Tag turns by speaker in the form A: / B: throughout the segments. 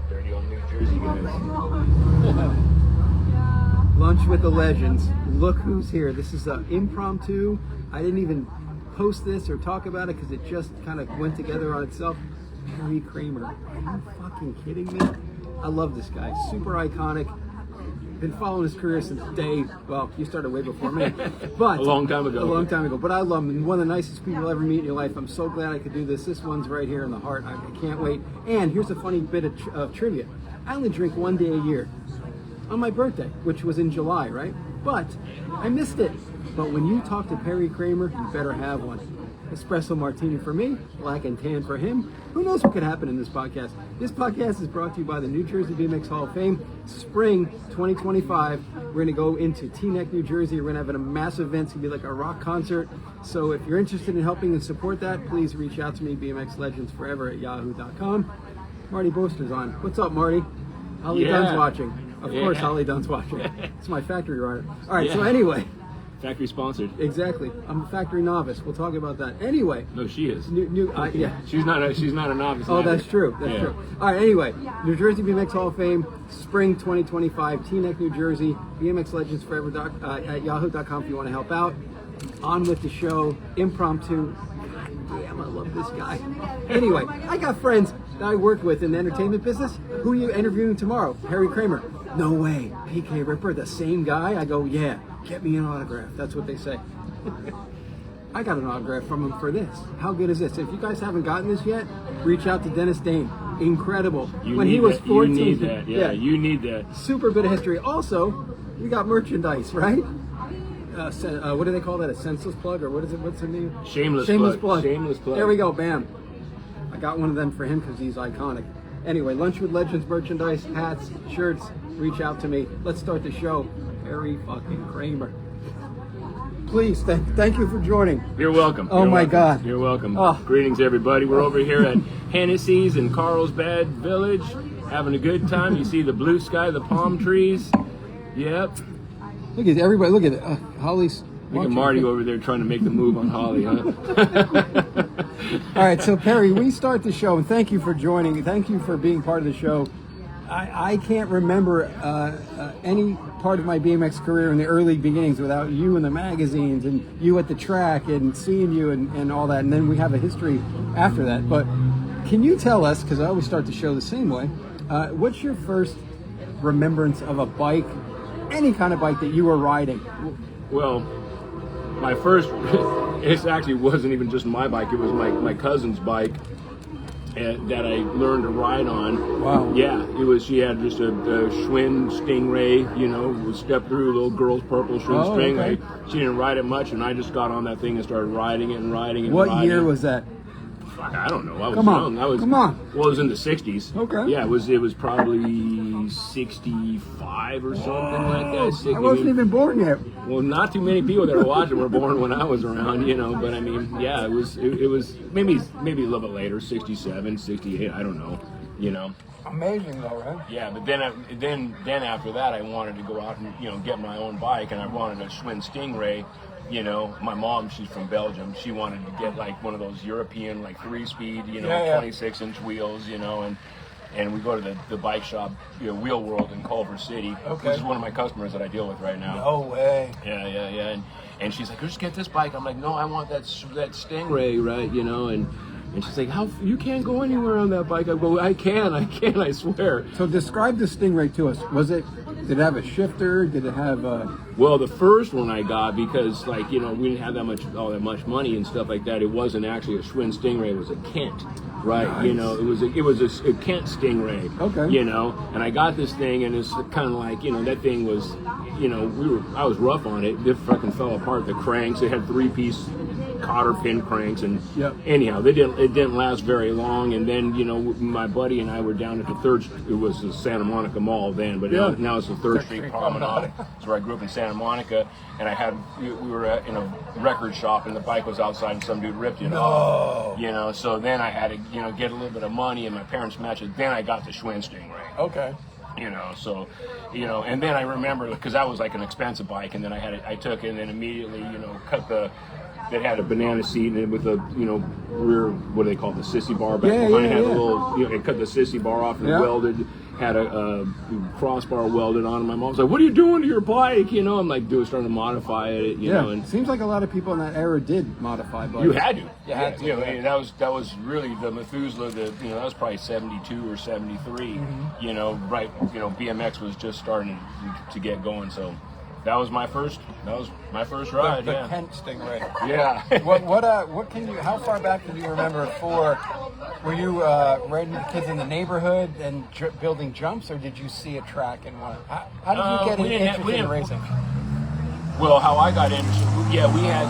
A: Dirty old New Jersey guys.
B: Lunch with the legends. Look who's here. This is an impromptu. I didn't even post this or talk about it because it just kind of went together on itself. Harry KRAMER. Are you fucking kidding me? I love this guy. Super iconic. Been following his career since day, well, you started way before me, but
A: A long time ago.
B: But I love him, and one of the nicest people you'll ever meet in your life. I'm so glad I could do this. This one's right here in the heart. I can't wait. And here's a funny bit of trivia. I only drink one day a year, on my birthday, which was in July, right? But I missed it. But when you talk to Harry KRAMER, you better have one. Espresso martini for me, black and tan for him. Who knows what could happen in this podcast? This podcast is brought to you by the New Jersey BMX Hall of Fame. Spring 2025, we're going to go into Teaneck, New Jersey. We're going to have a massive event. It's going to be like a rock concert. So if you're interested in helping and support that, please reach out to me, bmxlegendsforever@yahoo.com. Marty Boaster's on. What's up, Marty? Holly Dunn's watching. Of course, Holly Dunn's watching. It's my factory rider. All right, so anyway.
A: Factory sponsored.
B: Exactly. I'm a factory novice. We'll talk about that. Anyway.
A: No, she is.
B: Yeah.
A: She's not a novice.
B: Oh,
A: either.
B: that's true. That's true. All right. Anyway, New Jersey BMX Hall of Fame, spring 2025, Teaneck, New Jersey. bmxlegendsforever@yahoo.com if you want to help out. On with the show. Impromptu. God damn, I love this guy. Anyway, I got friends that I work with in the entertainment business. Who are you interviewing tomorrow? Harry KRAMER. No way. PK Ripper, the same guy? I go, yeah. Get me an autograph. That's what they say. I got an autograph from him for this. How good is this? If you guys haven't gotten this yet, reach out to Dennis Dane. Incredible. When he was 14.
A: You need that. Yeah, you need that.
B: Super bit of history. Also, we got merchandise, right? What do they call that? A senseless plug? Or what is it? What's the name?
A: Shameless plug. Shameless plug.
B: There we go. Bam. I got one of them for him because he's iconic. Anyway, Lunch with Legends merchandise, hats, shirts. Reach out to me. Let's start the show. Harry fucking KRAMER. Please, thank you for joining.
A: You're welcome.
B: Oh, my God.
A: You're welcome.
B: Oh.
A: Greetings, everybody. We're over here at Hennessy's in Carlsbad Village, having a good time. You see the blue sky, the palm trees. Yep.
B: Look at everybody. Look at it. Holly's.
A: Look at Marty over there trying to make the move on Holly, huh?
B: All right, so Perry, we start the show, and thank you for joining. Thank you for being part of the show. I can't remember any part of my BMX career in the early beginnings without you in the magazines and you at the track and seeing you and all that. And then we have a history after that. But can you tell us, because I always start the show the same way, what's your first remembrance of a bike, any kind of bike that you were riding?
A: Well, my first, it actually wasn't even just my bike. It was my cousin's bike. That I learned to ride on.
B: Wow.
A: Yeah, it was. She had just a Schwinn Stingray, would step through little girl's purple Schwinn Stingray.
B: Okay.
A: She didn't ride it much, and I just got on that thing and started riding it.
B: What year was that?
A: I don't know. I was
B: Come on.
A: young.
B: Come on.
A: Well, it was in the 60s.
B: Okay.
A: Yeah, it was probably 65 or something like that. 60,
B: I wasn't even born yet.
A: Well, not too many people that are watching were born when I was around, but I mean, yeah, it was maybe a little bit later, 67, 68, I don't know,
B: Amazing though, right?
A: Yeah, but then after that, I wanted to go out and, get my own bike, and I wanted a Schwinn Stingray. My mom, she's from Belgium. She wanted to get like one of those European, like 3-speed, 26-inch wheels, and we go to the bike shop, Wheel World in Culver City, which is one of my customers that I deal with right now.
B: No way.
A: Yeah. And she's like, just get this bike. I'm like, no, I want that Stingray, right? And she's like, you can't go anywhere on that bike. I go, I can, I swear.
B: So describe the Stingray to us. Did it have a shifter? Did it have a...
A: Well, the first one I got, because we didn't have all that much money and stuff like that. It wasn't actually a Schwinn Stingray. It was a Kent, right?
B: Nice.
A: It was a Kent Stingray.
B: Okay.
A: And I got this thing, and it's kind of like, that thing was, I was rough on it. It fucking fell apart. The cranks, it had 3-piece cotter pin cranks, and anyhow, it didn't last very long. And then my buddy and I were down at it was the Santa Monica Mall then, but now it's the 3rd Street Promenade. That's where I grew up in Santa Monica, and we were in a record shop, and the bike was outside, and some dude ripped it off. So then I had to get a little bit of money, and my parents matched it. Then I got the Schwinn Stingray.
B: Okay.
A: And then I remember, because that was like an expensive bike, and then I took it and then immediately cut the that had a banana seat and with a rear, what do they call it, the sissy bar back
B: Yeah,
A: behind.
B: yeah,
A: Had
B: yeah.
A: a little, it cut the sissy bar off and welded. Had a crossbar welded on. And my mom's like, "What are you doing to your bike?" I'm like, starting to modify it. You know, and
B: seems like a lot of people in that era did modify bikes.
A: you had to.
B: You had to.
A: And that was really the Methuselah. That was probably 72 or 73. Right. BMX was just starting to get going. So that was my first ride.
B: The Kent Stingray.
A: Yeah.
B: What can you? How far back can you remember? Were you riding with kids in the neighborhood and building jumps, or did you see a track and want? How did you get interested in racing?
A: Well, how I got interested? Yeah, we had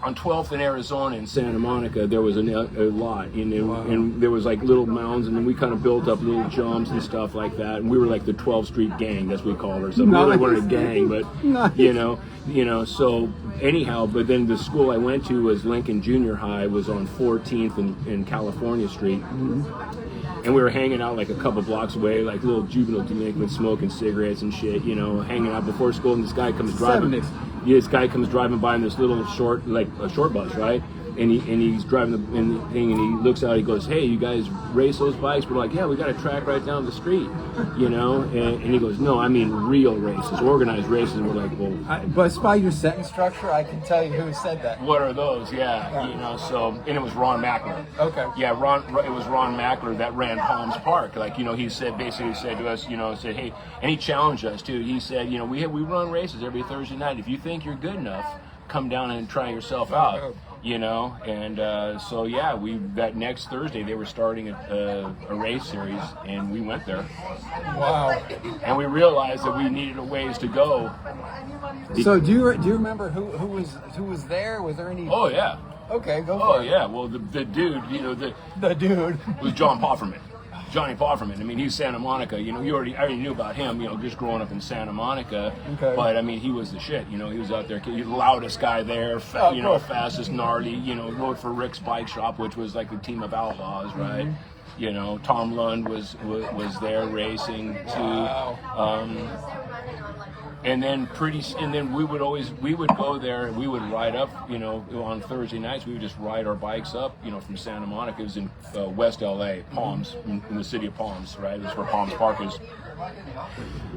A: on 12th in Arizona in Santa Monica, there was a lot, and there was like little mounds, and then we kind of built up little jumps and stuff like that. And we were like the 12th Street Gang, that's what we called ourselves.
B: Nice.
A: We really weren't a gang, but
B: Nice.
A: So anyhow, but then the school I went to was Lincoln Junior High, was on 14th in California Street. Mm-hmm. And we were hanging out like a couple blocks away, like little juvenile delinquents smoking cigarettes and shit, hanging out before school, and this guy comes driving.
B: 70s.
A: This guy comes driving by in this little short bus, right? And he's driving the thing, and he looks out. He goes, "Hey, you guys race those bikes?" We're like, "Yeah, we got a track right down the street," And he goes, "No, I mean real races, organized races." And we're like, "Well,
B: but by your sentence structure, I can tell you who said that.
A: What are those?" Yeah. So, and it was Ron Mackler.
B: Okay.
A: Yeah, it was Ron Mackler that ran Palms Park. Like, he said to us, said, "Hey," and he challenged us too. He said, we run races every Thursday night. If you think you're good enough, come down and try yourself out. And that next Thursday they were starting a race series, and we went there.
B: Wow!
A: And we realized that we needed a ways to go.
B: So do you remember who was there? Was there any?
A: Oh yeah.
B: Okay, go for it.
A: Oh yeah. Well, the dude,
B: the dude
A: was John Pofferman. Johnny Pofferman. I mean, he's Santa Monica. I already knew about him. Just growing up in Santa Monica. Okay. But I mean, he was the shit. He was out there. He was the loudest guy there. Fastest, gnarly. Rode for Rick's Bike Shop, which was like the team of outlaws, right? Mm-hmm. Tom Lund was there racing too. Wow. And then we would go there and we would ride up, on Thursday nights. We would just ride our bikes up, from Santa Monica. It was in West LA, Palms, in the city of Palms, right? That's where Palms Park is.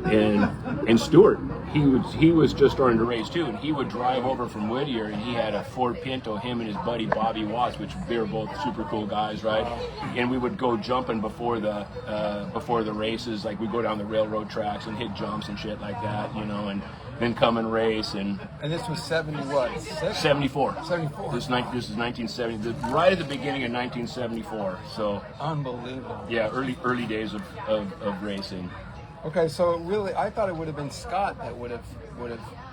A: And Stewart, he was just starting to race too, and he would drive over from Whittier, and he had a Ford Pinto, him and his buddy Bobby Watts, which they were both super cool guys, right? And we would go jumping before the races, like we'd go down the railroad tracks and hit jumps and shit like that, and then come and race. And
B: this was 70 what?
A: 74.
B: 74.
A: This is 1970, right at the beginning of 1974. So
B: unbelievable.
A: Yeah, early days of racing.
B: Okay, so really, I thought it would have been Scott that would have.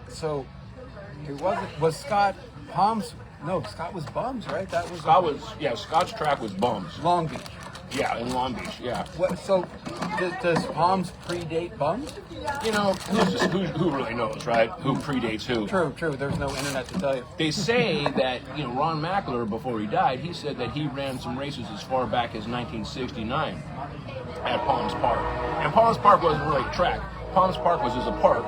B: So it wasn't. Was Scott Palms? No, Scott was Bums, right?
A: Scott's track was Bums.
B: Long Beach.
A: Yeah, in Long Beach. Yeah.
B: So does Palms predate Bums?
A: Who really knows, right? Who predates who?
B: True. There's no internet to tell you.
A: They say that Ron Mackler, before he died, he said that he ran some races as far back as 1969 at Palms Park. And Palms Park wasn't really a track. Palms Park was just a park,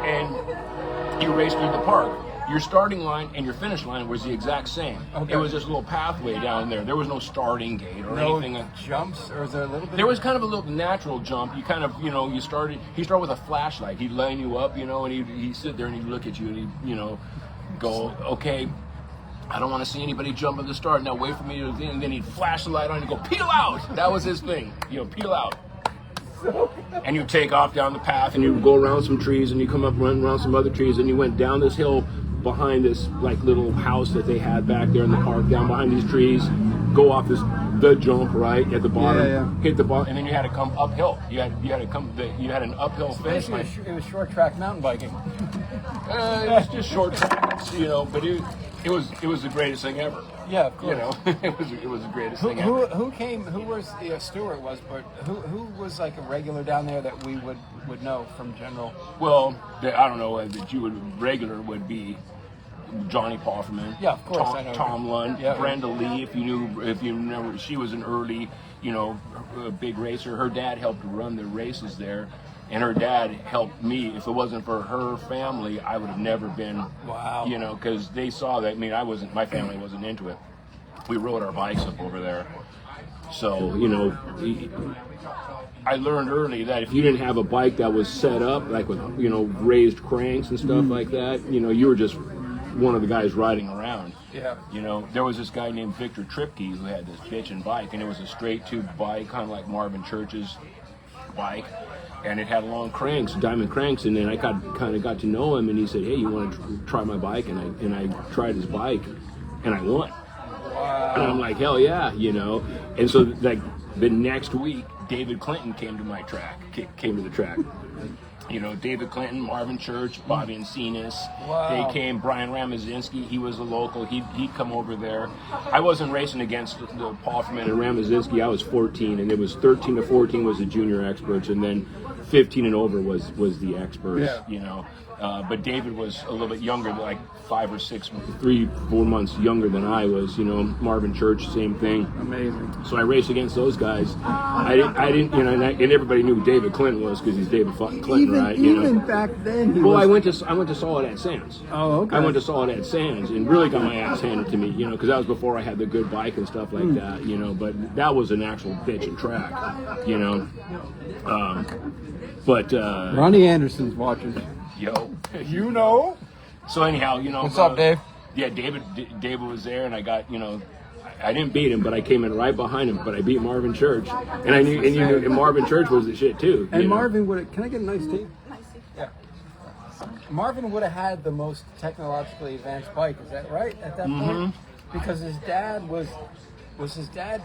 A: and you raced through the park. Your starting line and your finish line was the exact same. Okay. It was just a little pathway down there. There was no starting gate or anything.
B: No jumps, or is there a little bit?
A: There was kind of a little natural jump. You kind of, he started with a flashlight. He'd line you up, and he'd sit there and he'd look at you and he'd, go, okay, I don't want to see anybody jump at the start. Now wait for me to, and then he'd flash the light on and go, peel out. That was his thing, peel out. And you take off down the path and you go around some trees and you come up, run around some other trees, and you went down this hill behind this like little house that they had back there in the park, down behind these trees, go off the jump right at the bottom, hit the bottom, and then you had to come uphill. You had an uphill finish.
B: It was short track mountain biking.
A: It was just short tracks, but it was the greatest thing ever.
B: Yeah, of course.
A: It was the greatest thing ever.
B: Who was Stewart was, but who was like a regular down there that we would know from general?
A: Well, I don't know that regular would be Johnny Pofferman.
B: Yeah, of course. I know
A: Tom Lund,
B: yeah.
A: Brenda Lee. If you remember, she was an early, big racer. Her dad helped run the races there. and her dad helped me. If it wasn't for her family, I would have never been.
B: Wow.
A: You know, because they saw that. I mean, my family wasn't into it. We rode our bikes up over there. So, you know, I learned early that if you didn't have a bike that was set up, like with, you know, raised cranks and stuff like that, you know, you were just one of the guys riding around.
B: Yeah.
A: You know, there was this guy named Victor Tripke who had this bitchin' bike, and it was a straight tube bike, kind of like Marvin Church's bike, and it had long cranks, diamond cranks, and then I kind of got to know him, and he said, hey, you want to try my bike? And I tried his bike, and I won.
B: Wow.
A: And I'm like, hell yeah, you know. And so, like, the next week, David Clinton came to my track, came to the track. You know, David Clinton, Marvin Church, Bobby Encinas.
B: Wow.
A: They came. Brian Ramazinski, he was a local. He'd come over there. I wasn't racing against the Paul Ferman and Ramazinski. I was 14, and it was 13 to 14 was the junior experts, and then 15 and over was the experts.
B: Yeah.
A: You know, but David was a little bit younger, like 5 or 6, 3, 4 months younger than I was. You know, Marvin Church, same thing.
B: Amazing.
A: So I raced against those guys. I didn't, you know, and everybody knew who David Clinton was because he's David fucking Clinton, right? You
B: Even
A: know?
B: back then,
A: Well, I went to Soledad Sands.
B: Oh, okay.
A: I went to Soledad Sands and really got my ass handed to me, you know, because that was before I had the good bike and stuff like that, you know. But that was an actual bitchin' track, you know.
B: Ronnie Anderson's watching.
A: Yo,
B: You know?
A: so anyhow, you know.
B: What's up, Dave?
A: Yeah, David was there, and I got, you know, I didn't beat him, but I came in right behind him. But I beat Marvin Church, and and Marvin Church was the shit too.
B: And
A: you know?
B: Marvin would have, can I get a nice tea? Yeah. Marvin would have had the most technologically advanced bike, is that right, at that point? Because his dad was his dad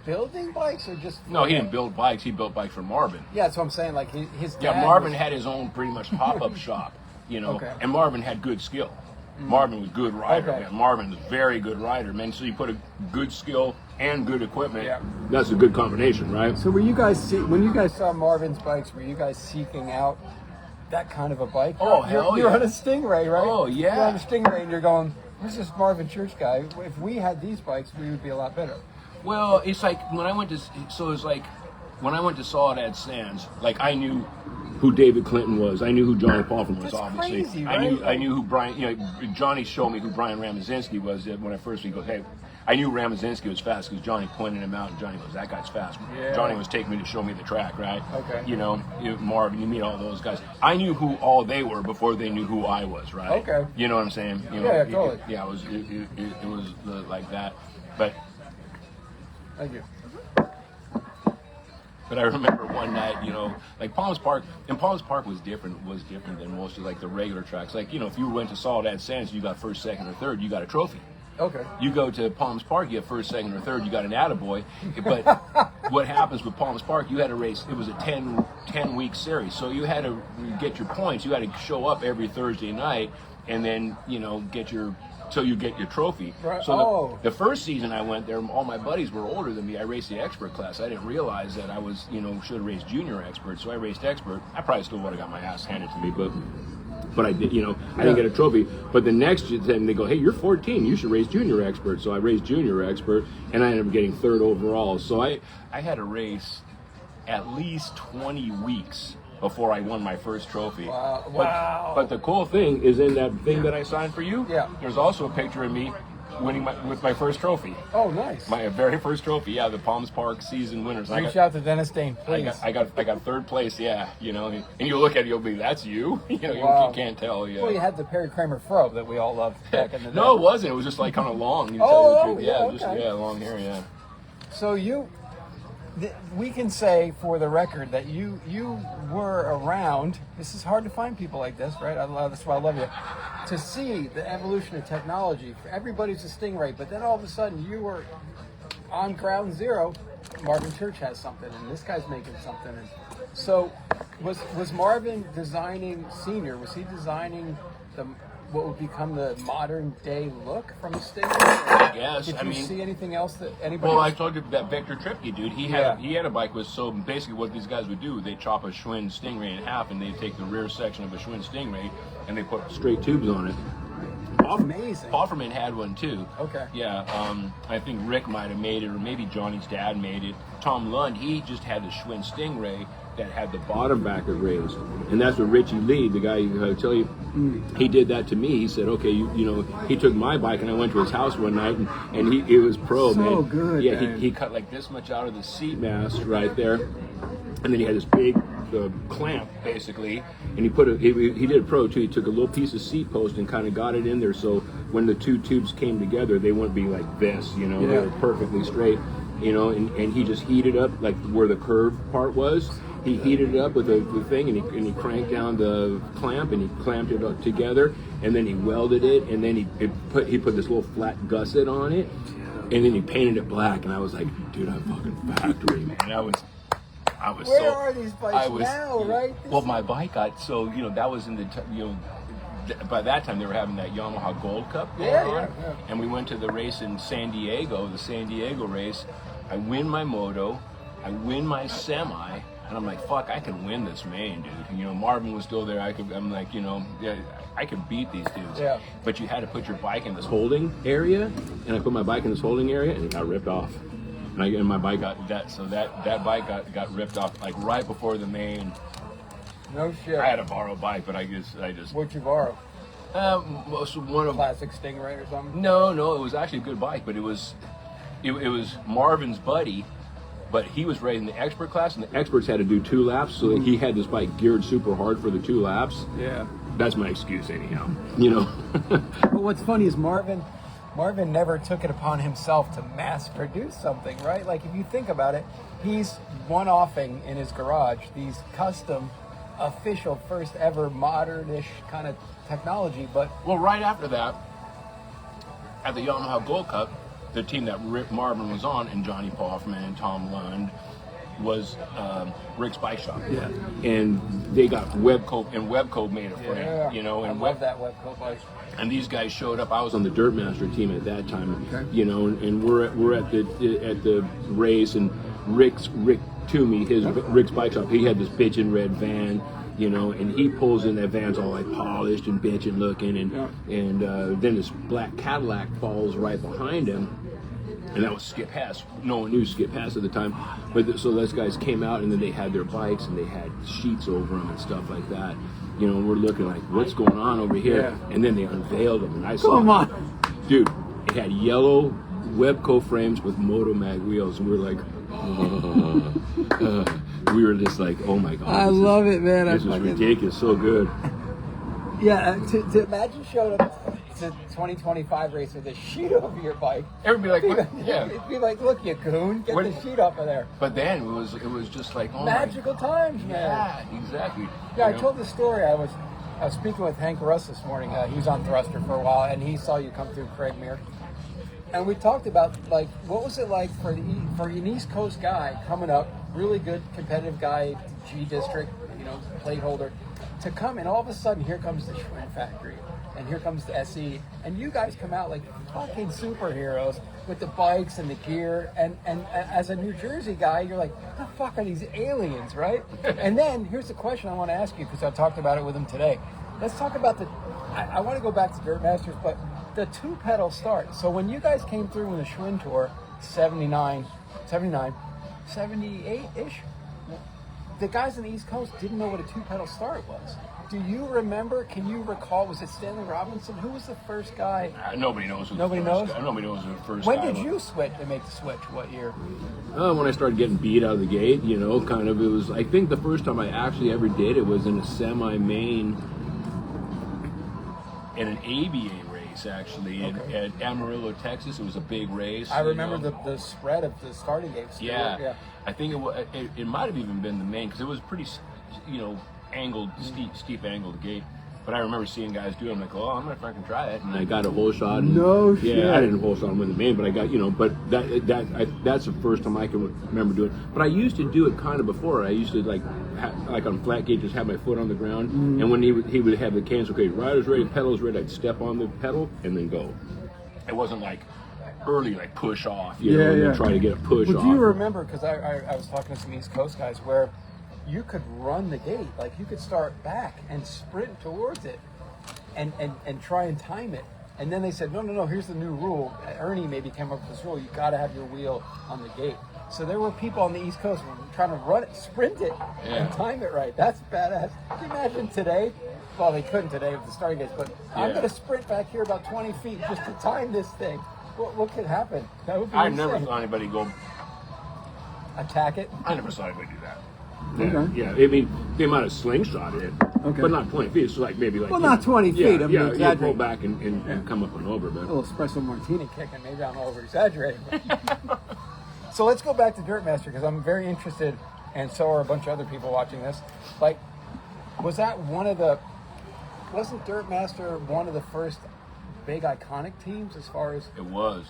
B: building bikes or just...
A: No, he didn't build bikes. He built bikes for Marvin.
B: Yeah, that's what I'm saying, like his dad...
A: Yeah, Marvin had his own pretty much pop-up shop, you know,
B: Okay.
A: and Marvin had good skill. Marvin was a good rider,
B: Okay.
A: man. Marvin's a very good rider, man. So you put a good skill and good equipment,
B: Yeah.
A: that's a good combination, right?
B: So were you guys, when you guys saw Marvin's bikes, were you guys seeking out that kind of a bike?
A: Oh, hell
B: You're
A: yeah.
B: on a Stingray, right?
A: Oh, yeah.
B: You're on a Stingray and you're going, who's this Marvin Church guy? If we had these bikes, we would be a lot better.
A: Well, it's like when I went to Soledad Sands, like I knew who David Clinton was. I knew who Johnny Palfin was,
B: That's
A: obviously.
B: crazy,
A: I knew
B: right?
A: who Brian, you know, Johnny showed me who Brian Ramazinski was when I first would go, hey, I knew Ramazinski was fast because Johnny pointed him out and Johnny goes, that guy's fast.
B: Yeah.
A: Johnny was taking me to show me the track, right?
B: Okay.
A: You know, Marvin, you meet all those guys. I knew who all they were before they knew who I was, right?
B: Okay.
A: You know what I'm saying? You know,
B: Yeah, totally.
A: Yeah, it was like that. But
B: Thank you.
A: But I remember one night, you know, like Palms Park was different than most of like the regular tracks. Like, you know, if you went to Soledad Sands, you got first, second, or third, you got a trophy.
B: Okay.
A: You go to Palms Park, you have first, second, or third, you got an attaboy. But what happens with Palms Park, you had to race, it was a 10-week series. So you had to get your points. You had to show up every Thursday night and then, you know, till you get your trophy.
B: Right.
A: So the first season I went there, all my buddies were older than me. I raced the expert class. I didn't realize that I was, you know, should have raced junior expert. So I raced expert. I probably still would have got my ass handed to me, but I did, you know, I didn't get a trophy. But the next time they go, hey, you're 14, you should race junior expert. So I raced junior expert, and I ended up getting third overall. So I had to race at least 20 weeks before I won my first trophy.
B: Wow.
A: But the cool thing is in that thing that I signed for you,
B: Yeah.
A: there's also a picture of me winning with my first trophy.
B: Oh, nice.
A: My very first trophy, yeah, the Palms Park season winners.
B: Reach out to Dennis Dane, please.
A: I got third place, yeah, you know, and you look at it, you'll be, that's you? You know,
B: Wow.
A: you can't tell, yeah.
B: Well, you had the Perry Kramer fro that we all loved back in the day.
A: No, it wasn't. It was just like kind of long. You
B: Oh,
A: tell you the truth.
B: yeah,
A: Just
B: okay.
A: long hair, yeah.
B: So we can say for the record that you were around. This is hard to find people like this, right? That's why I love you. To see the evolution of technology. Everybody's a Stingray, but then all of a sudden you were on ground zero. Marvin Church has something, and this guy's making something. And so, was Marvin designing Senior? Was he designing what would become the modern day look from a Stingray?
A: Yes,
B: Did
A: I
B: you
A: mean,
B: see anything else that anybody?
A: well,
B: else?
A: I told you that Victor Tripke dude. He had a bike with, so basically what these guys would do, they chop a Schwinn Stingray in half, and they take the rear section of a Schwinn Stingray and they put straight tubes on it.
B: Amazing.
A: Offerman had one too.
B: Okay.
A: Yeah, I think Rick might have made it, or maybe Johnny's dad made it. Tom Lund, he just had the Schwinn Stingray that had the bottom bracket raised, and that's what Richie Lee, the guy I tell you, he did that to me. He said, okay, you know, he took my bike, and I went to his house one night, and it was pro,
B: so
A: man.
B: So good,
A: yeah,
B: man.
A: He cut like this much out of the seat mast right there, and then he had this big clamp basically, and he did a pro too. He took a little piece of seat post and kind of got it in there, so when the two tubes came together, they wouldn't be like this, you know, they were perfectly straight, you know, and he just heated up like where the curved part was. He heated it up with the thing, and he cranked down the clamp, and he clamped it up together, and then he welded it, and then he put this little flat gusset on it, and then he painted it black, and I was like, dude, I'm fucking factory, man. I was
B: Where are these bikes now, right?
A: Well, my bike got, so, you know, that was in the, you know, by that time they were having that Yamaha Gold Cup going on. And we went to the race in San Diego, the San Diego race. I win my moto, I win my semi, and I'm like, fuck, I can win this main, dude. You know, Marvin was still there. I'm like, you know, yeah, I could beat these dudes.
B: Yeah.
A: But you had to put your bike in this holding area, and I put my bike in this holding area, and it got ripped off. And my bike got that, so that bike got ripped off like right before the main.
B: No shit.
A: I had a borrowed bike, but I just.
B: What'd you borrow?
A: One of
B: Classic Stingray or something?
A: No, it was actually a good bike, but it was Marvin's buddy, but he was raising the expert class, and the experts had to do 2 laps, so that he had this bike geared super hard for the 2 laps.
B: Yeah.
A: That's my excuse anyhow, you know.
B: But what's funny is Marvin never took it upon himself to mass produce something, right? Like, if you think about it, he's one-offing in his garage these custom, official, first ever modernish kind of technology, but...
A: Well, right after that, at the Yamaha Gold Cup, the team that Rick Marvin was on, and Johnny Poffman and Tom Lund, was Rick's Bike Shop.
B: Yeah.
A: And they got Webco, and Webco made a frame, you know. And
B: I love that Webco bike.
A: And these guys showed up. I was on the Dirt Master team at that time,
B: okay.
A: You know, and we're at the race, and Rick Toomey, Rick's Bike Shop, he had this bitchin' red van, you know, and he pulls in, that van's all like polished and bitchin' looking, and then this black Cadillac falls right behind him. And that was Skip Hess. No one knew Skip Hess at the time. But so those guys came out, and then they had their bikes, and they had sheets over them and stuff like that. You know, and we're looking like, what's going on over here? Yeah. And then they unveiled them, and I saw,
B: come on,
A: dude, it had yellow Webco frames with Motomag wheels, and we were like, we were just like, oh my god,
B: I love it, man.
A: This is ridiculous, so good.
B: Yeah, to imagine showing up to 2025 race with a sheet over your bike.
A: Everybody like, what? Yeah.
B: It'd be like, look, you goon, get the sheet off of there.
A: But then it was just like, oh
B: magical times, man.
A: Yeah, exactly.
B: Yeah, I told the story. I was speaking with Hank Russ this morning. He was on Thruster for a while, and he saw you come through KRAMER. And we talked about, like, what was it like for an East Coast guy coming up, really good competitive guy, G District, you know, plate holder, to come, and all of a sudden here comes the Schwinn factory, and here comes the SE, and you guys come out like fucking superheroes with the bikes and the gear, and as a New Jersey guy, you're like, what the fuck are these aliens, right? And then here's the question I want to ask you, because I talked about it with him today. Let's talk about I want to go back to Dirt Masters, but the 2-pedal start. So when you guys came through in the Schwinn Tour, 78-ish, the guys on the East Coast didn't know what a 2-pedal start was. Do you remember, can you recall, was it Stanley Robinson? Who was the first guy?
A: Nobody knows.
B: Nobody knows?
A: Nobody knows who the first
B: when
A: guy
B: did you make the switch? What year?
A: When I started getting beat out of the gate, you know, kind of, it was, I think the first time I actually ever did it was in a semi-main, in an ABA race, actually, at Amarillo, Texas. It was a big race.
B: I remember the spread of the starting gates.
A: Yeah. I think it might have even been the main, because it was pretty, you know, angled, steep angled gate. But I remember seeing guys do it. I'm like, oh, I'm gonna fucking try it, and I got a hole shot. And,
B: no shit.
A: Yeah, I didn't hole shot with the main, but I got, you know, but that's the first time I can remember doing it. But I used to do it kind of before. I used to like on flat gate, just have my foot on the ground, and when he would have the cancel cage, riders ready, pedals ready, I'd step on the pedal and then go. It wasn't like early, like push off, you know, and then try to get a push off.
B: Do you remember, because I was talking to some East Coast guys where you could run the gate, like you could start back and sprint towards it and try and time it. And then they said, no, here's the new rule. Ernie maybe came up with this rule. You got to have your wheel on the gate. So there were people on the East Coast trying to run it, sprint it, and time it right. That's badass. Can you imagine today? Well, they couldn't today with the starting gates, but I'm going to sprint back here about 20 feet just to time this thing. What could happen? That would be
A: I
B: insane.
A: never saw anybody go
B: Attack it?
A: I never saw anybody do that.
B: Okay.
A: Yeah, I mean, they might have slingshot it,
B: Okay.
A: but not 20 feet. It's like maybe like...
B: Well, not 20 feet.
A: Yeah,
B: I'm
A: yeah, you
B: exaggerating.
A: pull back and come up and over.
B: A
A: But
B: little espresso martini kicking. Maybe I'm over-exaggerating. So let's go back to Dirtmaster, because I'm very interested, and so are a bunch of other people watching this. Like, wasn't Dirtmaster one of the first big iconic teams as far as...
A: It was,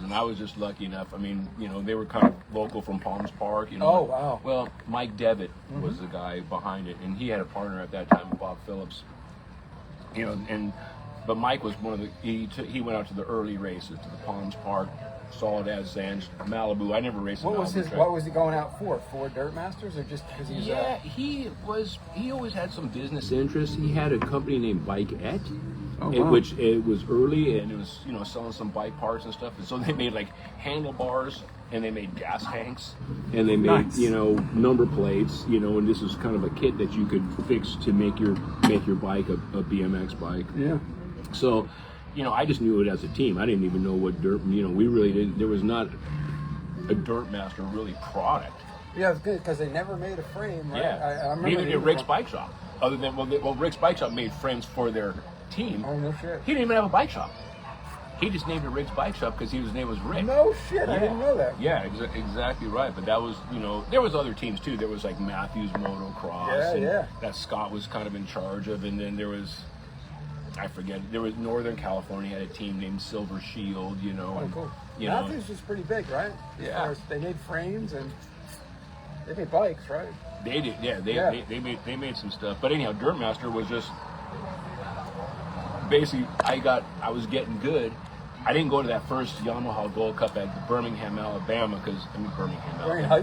A: and I was just lucky enough. I mean, you know, they were kind of local from Palms Park. You know.
B: Oh, wow.
A: Well, Mike Devitt was the guy behind it, and he had a partner at that time, Bob Phillips. You know, but Mike was one of the... He went out to the early races, to the Palms Park, Soledad Sands, Malibu. I never raced.
B: What was he going out for? For Dirtmasters, or just because he's...
A: Yeah, he always had some business interests. He had a company named Bikeette.
B: Oh, wow.
A: Which it was early, and it was, you know, selling some bike parts and stuff. And so they made like handlebars, and they made gas tanks, and they made
B: Nice.
A: you know, number plates, you know, and this was kind of a kit that you could fix to make your bike a BMX bike.
B: Yeah.
A: So, you know, I just knew it as a team. I didn't even know what dirt. You know, we really didn't. There was not a Dirtmaster really product.
B: Yeah, it's good because they never made a frame, right?
A: Yeah,
B: I remember
A: even at Rick's Bike Shop. Other than Rick's Bike Shop made frames for their team.
B: Oh, no shit.
A: He didn't even have a bike shop. He just named it Rick's Bike Shop because his name was Rick.
B: No shit, I didn't know that.
A: Yeah, exactly right. But that was, you know, there was other teams too. There was like Matthews Motocross, that Scott was kind of in charge of, and then there was, I forget, there was Northern California had a team named Silver Shield, you know.
B: Oh, cool.
A: You
B: Matthews was pretty big, right?
A: Yeah.
B: As far as they made frames and they made bikes, right?
A: They did, yeah. They made some stuff. But anyhow, Dirtmaster was just basically I was getting good. I didn't go to that first Yamaha Gold Cup at Birmingham, Alabama, because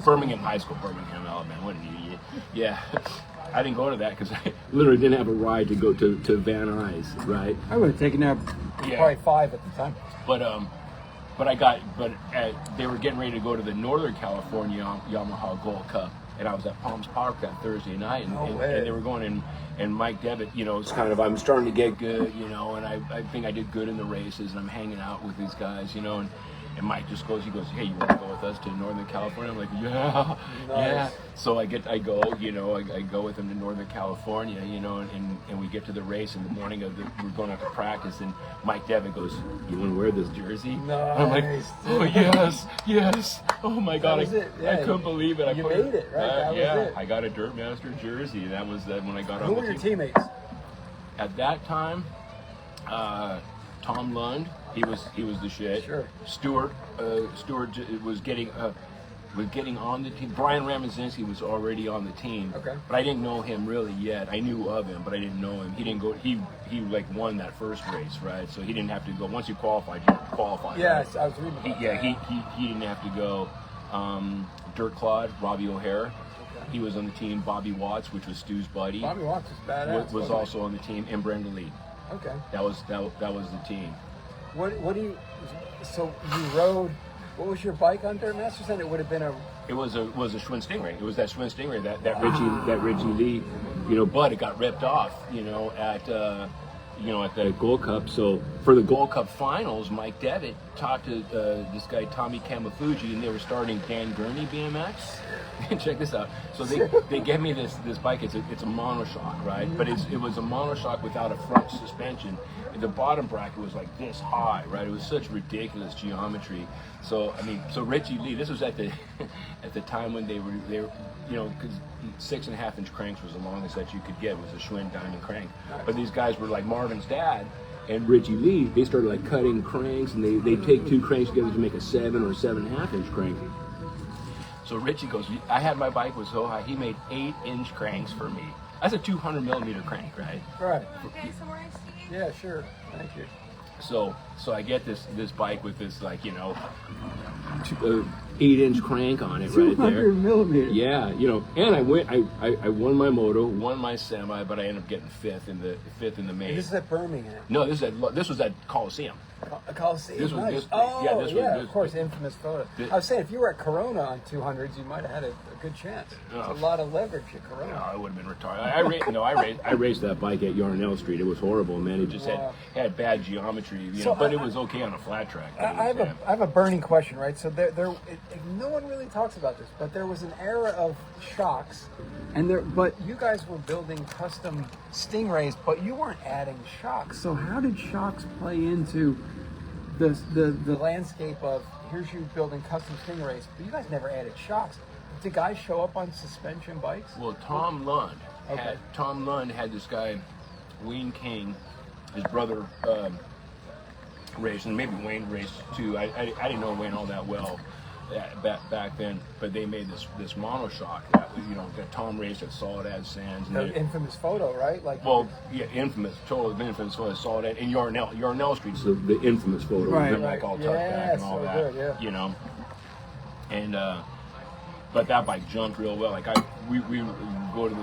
A: Birmingham High School, Birmingham, Alabama. What an idiot! Yeah, I didn't go to that because I literally didn't have a ride to go to Van Nuys, right?
B: I would have taken that probably 5 at the time.
A: But they were getting ready to go to the Northern California Yamaha Gold Cup, and I was at Palms Park that Thursday night, and they were going in. And Mike Devitt, you know, it's kind of, I'm starting to get good, you know, and I think I did good in the races, and I'm hanging out with these guys, you know, and Mike just goes, hey, you want to go with us to Northern California? I'm like, yeah, yeah. So I go, you know, I go with him to Northern California, you know, and we get to the race in the morning we're going out to practice, and Mike Devitt goes, you want to wear this jersey?
B: Nice.
A: I'm like, oh, yes. Oh, my God. I couldn't believe it.
B: You made it, right? That was it.
A: I got a Dirtmaster jersey, and that was when I got on the team.
B: Who were your teammates?
A: At that time, Tom Lund, he was the shit.
B: Sure.
A: Stewart was getting on the team. Brian Ramazinski was already on the team.
B: Okay.
A: But I didn't know him really yet. I knew of him, but I didn't know him. He didn't go. He like won that first race, right? So he didn't have to go. Once you qualified, you qualified.
B: Yes,
A: right?
B: I was reading about that.
A: He didn't have to go. Dirt Clod, Robbie O'Hare.
B: Okay.
A: He was on the team. Bobby Watts, which was Stu's buddy,
B: Bobby Watts was badass.
A: was also on the team, and Brenda Lee.
B: Okay.
A: That was the team.
B: So you rode, what was your bike on Dirtmasters then? It would have been
A: It was a Schwinn Stingray. It was that Schwinn Stingray that Richie Lee, you know, but it got ripped off, you know, at the Gold Cup. So for the Gold Cup finals, Mike Devitt talked to this guy Tommy Kamafuji, and they were starting Dan Gurney BMX. Check this out. So they gave me this bike. It's a monoshock, right? But it was a monoshock without a front suspension. The bottom bracket was like this high, right? It was such ridiculous geometry. So Richie Lee. This was at the time when they were, you know, because 6.5-inch cranks was the longest that you could get, was a Schwinn diamond crank. But these guys were like Marvin's dad and Richie Lee. They started like cutting cranks, and they take 2 cranks together to make a 7 or 7.5-inch crank. So Richie goes, I had my bike was so high, he made 8-inch cranks for me. That's a 200-millimeter crank, right?
B: Right.
C: Okay, some more iced tea?
B: Yeah, sure. Thank you.
A: So I get this bike with this, like, you know, 8-inch crank on it right there.
B: 200 millimeters.
A: Yeah, you know, and I won my moto, won my semi, but I ended up getting fifth in the main.
B: And this is at Birmingham.
A: No, this was at Coliseum.
B: A Coliseum.
A: This was
B: nice.
A: this.
B: Oh,
A: Yeah, this
B: yeah,
A: was.
B: of course, infamous photo. I was saying, if you were at Corona on 200s, you might have had a good chance. It's a lot of leverage at Corona.
A: No, I would have been retired. I raced that bike at Yarnell Street. It was horrible, man. It just had bad geometry, but it was okay on a flat track.
B: I have a burning question, right? So no one really talks about this, but there was an era of shocks, but you guys were building custom Stingrays, but you weren't adding shocks. So how did shocks play into the landscape of here's you building custom Stingrays, but you guys never added shocks? Did guys show up on suspension bikes?
A: Well, Tom Lund had this guy, Wayne King, his brother raced, and maybe Wayne raced too. I didn't know Wayne all that well back then, but they made this monoshock that Tom raced at Solid Ad Sands.
B: The infamous photo, right?
A: Infamous photo, Solid Ad, and Yarnell Street's the infamous photo, right? Like all tucked back and all that,
B: good,
A: you know. And but that bike jumped real well. Like we go to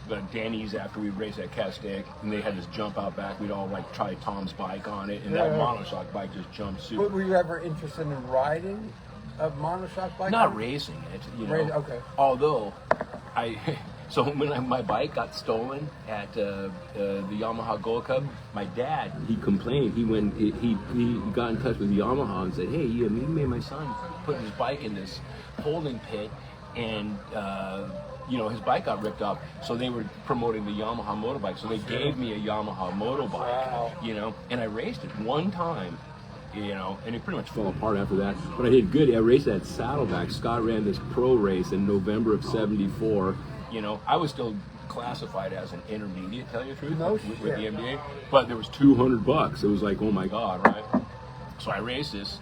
A: the Danny's after we raced at Castaic, and they had this jump out back. We'd all try Tom's bike on it, and that monoshock bike just jumped super.
B: But were you ever interested in riding a monoshock bike?
A: Not racing it,
B: Okay.
A: Although so when my bike got stolen at the Yamaha Gold Cup, my dad, he complained. He got in touch with Yamaha and said, "Hey, he made my son put his bike in this holding pit, and his bike got ripped up." So they were promoting the Yamaha motorbike. So they gave me a Yamaha motorbike, and I raced it one time. And it pretty much fell apart after that. But I did good. I raced at Saddleback. Scott ran this pro race in November of '74. I was still classified as an intermediate, tell you the truth, with the NBA. But there was $200. It was like, oh my God, right? So I raced this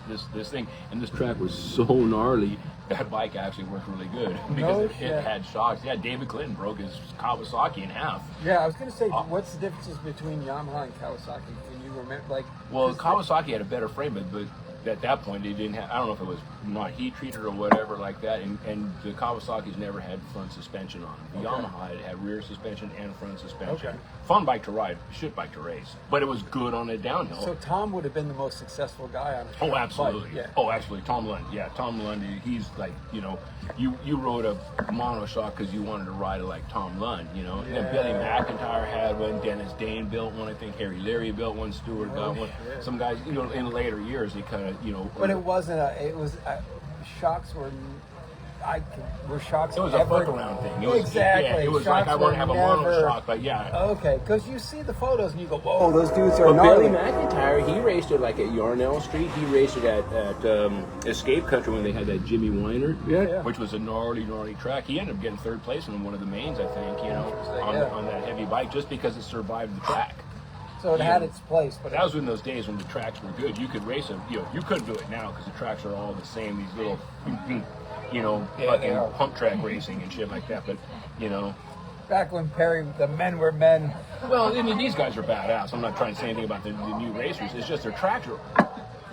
A: thing, and this track was so gnarly. That bike actually worked really good because it had shocks. Yeah, David Clinton broke his Kawasaki in half.
B: Yeah, I was going to say, what's the differences between Yamaha and Kawasaki? Can you remember?
A: Well, Kawasaki had a better frame, but at that point they didn't have. I don't know if it was not heat treated or whatever like that. And the Kawasaki's never had front suspension on them. The Yamaha had rear suspension and front suspension. Okay. Fun bike to ride, shit bike to race, but it was good on a downhill.
B: So Tom would have been the most successful guy on a
A: absolutely.
B: bike. Yeah.
A: Oh, absolutely. Tom Lund. Yeah, Tom Lund. He's like, you rode a monoshock because you wanted to ride it like Tom Lund, And then Billy McIntyre had one. Dennis Dane built one. I think Harry Leary built one. Stewart got one. Shit. Some guys, in later years, they kind of,
B: But it wasn't shocks were. Were shocks?
A: It was a fuck around thing.
B: Exactly.
A: It was like I want to have a monoshock, but yeah.
B: Okay, because you see the photos and you go, whoa, those dudes are
A: Well,
B: gnarly.
A: Billy McIntyre, he raced it like at Yarnell Street. He raced it at Escape Country when they had that Jimmy Weiner, which was a gnarly track. He ended up getting third place in one of the mains, I think, on that heavy bike, just because it survived the track.
B: So it had its place. But
A: that was in those days when the tracks were good. You could race them. You couldn't do it now because the tracks are all the same. These little, fucking pump track racing and shit like that. But,
B: back when the men were men.
A: Well, I mean, these guys are badass. I'm not trying to say anything about the new racers. It's just their tracks are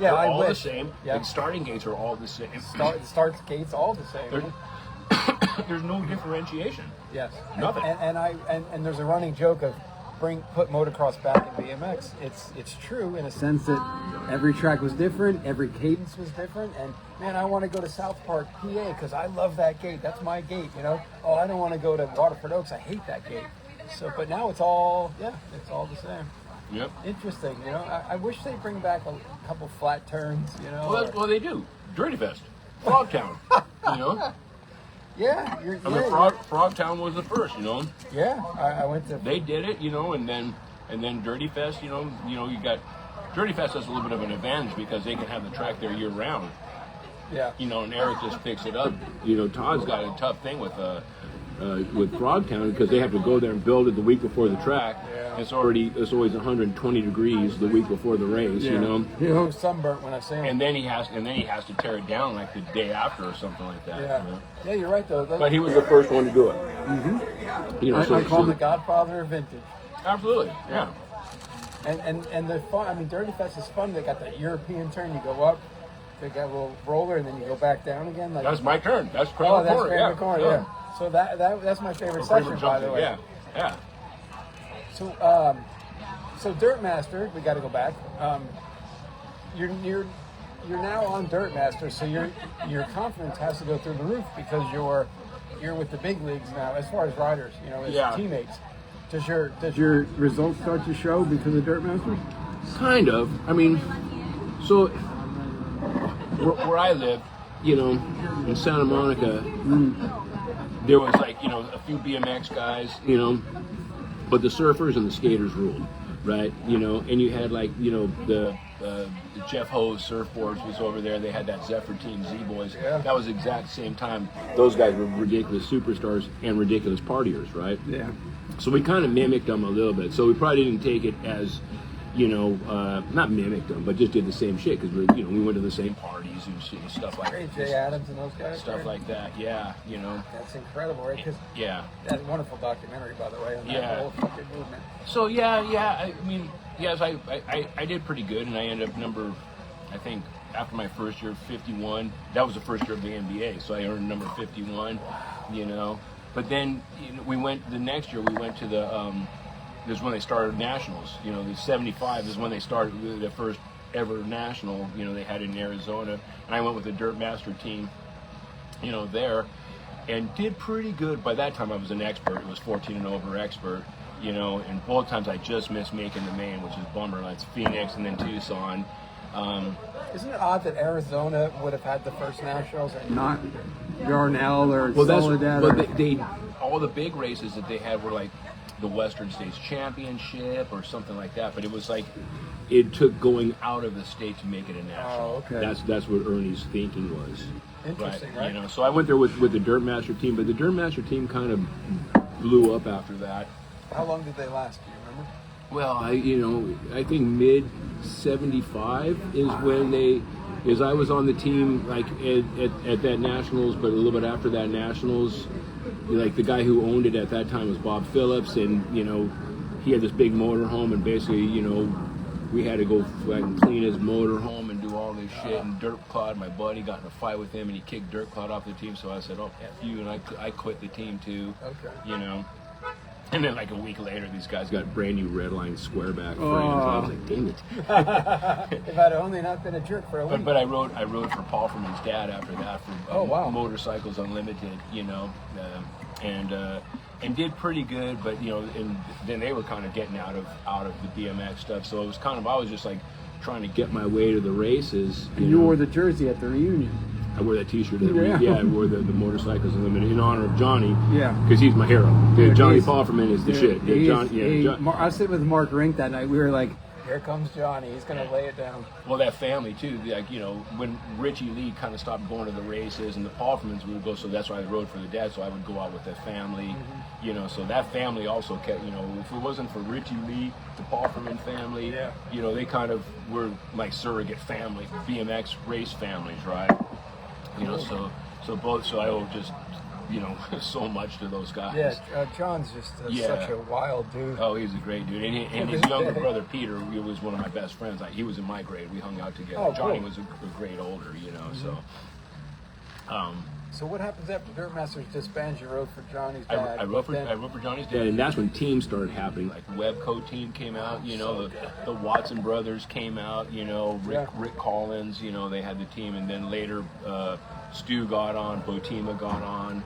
A: all the same. Yeah. The starting gates are all the same.
B: Start gates all the same.
A: There's no differentiation.
B: Yes.
A: Nothing.
B: And there's a running joke of put motocross back in BMX. It's true in a sense that every track was different, every cadence was different, and man, I want to go to South Park, PA, because I love that gate. That's my gate, Oh, I don't want to go to Waterford Oaks. I hate that gate. So, but now it's all the same.
A: Yep.
B: Interesting. I wish they'd bring back a couple flat turns.
A: Well, they do. Dirty Fest, Frogtown.
B: Yeah,
A: Frogtown was the first,
B: Yeah, I went to.
A: They did it, and then Dirty Fest, you got Dirty Fest has a little bit of an advantage because they can have the track there year round.
B: Yeah.
A: And Eric just picks it up. Todd's got a tough thing with Frogtown because they have to go there and build it the week before the track. Yeah. It's always 120 degrees the week before the race,
B: sunburnt when I say it.
A: And then he has to tear it down like the day after or something like that.
B: Yeah. Yeah, you're right though.
A: But he was the first one to do it.
B: Mm-hmm. I call him the Godfather of vintage.
A: Absolutely. Yeah.
B: And the fun. I mean, Dirty Fest is fun. They got that European turn. You go up. they got a little roller, and then you go back down again. Like,
A: That's my turn. That's
B: oh, that's
A: corner.
B: Kramer corner. Yeah. So that's my favorite section, by the way.
A: Yeah.
B: So Dirt Master, we got to go back. You're now on Dirt Master, so your confidence has to go through the roof because you're with the big leagues now as far as riders, as teammates. Does your results start to show because of Dirt Master?
A: Kind of. I mean, so where I live, in Santa Monica, there was like, a few BMX guys, but the surfers and the skaters ruled, right? And you had like, the Jeff Ho's surfboards was over there. They had that Zephyr Team Z Boys.
B: Yeah.
A: That was the exact same time. Those guys were ridiculous superstars and ridiculous partiers, right?
B: Yeah.
A: So we kind of mimicked them a little bit. So we probably didn't take it as, not mimicked them, but just did the same shit because we went to the same parties and stuff like that.
B: Jay Adams and those guys.
A: Stuff like that, yeah.
B: That's incredible, right? Because that's a wonderful documentary, by the way, on that whole fucking movement.
A: So I mean, yes, I did pretty good, and I ended up I think after my first year, 51. That was the first year of the NBA, so I earned number 51. But then the next year we went to the. This is when they started nationals. The 75 is when they started the first ever national. They had in Arizona, and I went with the Dirt Master team. There, and did pretty good. By that time, I was an expert. It was 14 and over expert. And both times I just missed making the main, which is a bummer. That's Phoenix and then Tucson.
B: Isn't it odd that Arizona would have had the first nationals and not Yarnell or Soledad?
A: But they all the big races that they had were like the Western States Championship or something like that. But it was like it took going out of the state to make it a national.
B: Oh, okay.
A: That's what Ernie's thinking was.
B: Interesting, right?
A: So I went there with the Dirt Master team, but the Dirt Master team kind of blew up after that.
B: How long did they last? Do you remember?
A: Well, I think mid '75 is when I was on the team like at that nationals, but a little bit after that nationals. Like the guy who owned it at that time was Bob Phillips, and he had this big motorhome, and basically we had to go and clean his motorhome and do all this shit. And Dirt Clod, my buddy, got in a fight with him, and he kicked Dirt Clod off the team. So I said, "Oh, F you," and I quit the team too.
B: Okay.
A: And then like a week later, these guys got brand new Redline squareback frames. I was like, damn it.
B: If I'd only not been a jerk for a week.
A: But I rode for Paul Ferman's dad after that for Motorcycles Unlimited, and did pretty good. But and then they were kind of getting out of the BMX stuff. So it was kind of, I was just like trying to get my way to the races.
B: You wore the jersey at the reunion.
A: I wore that T-shirt. I wore the Motorcycles Unlimited in honor of Johnny.
B: Yeah,
A: because he's my hero. Johnny Pofferman is the shit.
B: I was sitting with Mark Rink that night. We were like, "Here comes Johnny. He's gonna lay it down."
A: Well, that family too. Like when Richie Lee kind of stopped going to the races, and the Poffermans would go. So that's why I rode for the dad. So I would go out with that family. So that family also kept. If it wasn't for Richie Lee, the Pofferman family, they kind of were like surrogate family, BMX race families, right? So I owe just, so much to those guys.
B: Yeah, John's just such a wild dude.
A: Oh, he's a great dude. And his younger brother, Peter, he was one of my best friends. He was in my grade. We hung out together.
B: Oh,
A: Johnny
B: cool.
A: was a grade older, so.
B: So what happens after Dirt Masters disbands? You rode for Johnny's dad.
A: I rode for Johnny's dad, and that's when teams started happening. Like Webco team came out, the Watson brothers came out, Rick Collins, they had the team, and then later Stu got on, Botima got on.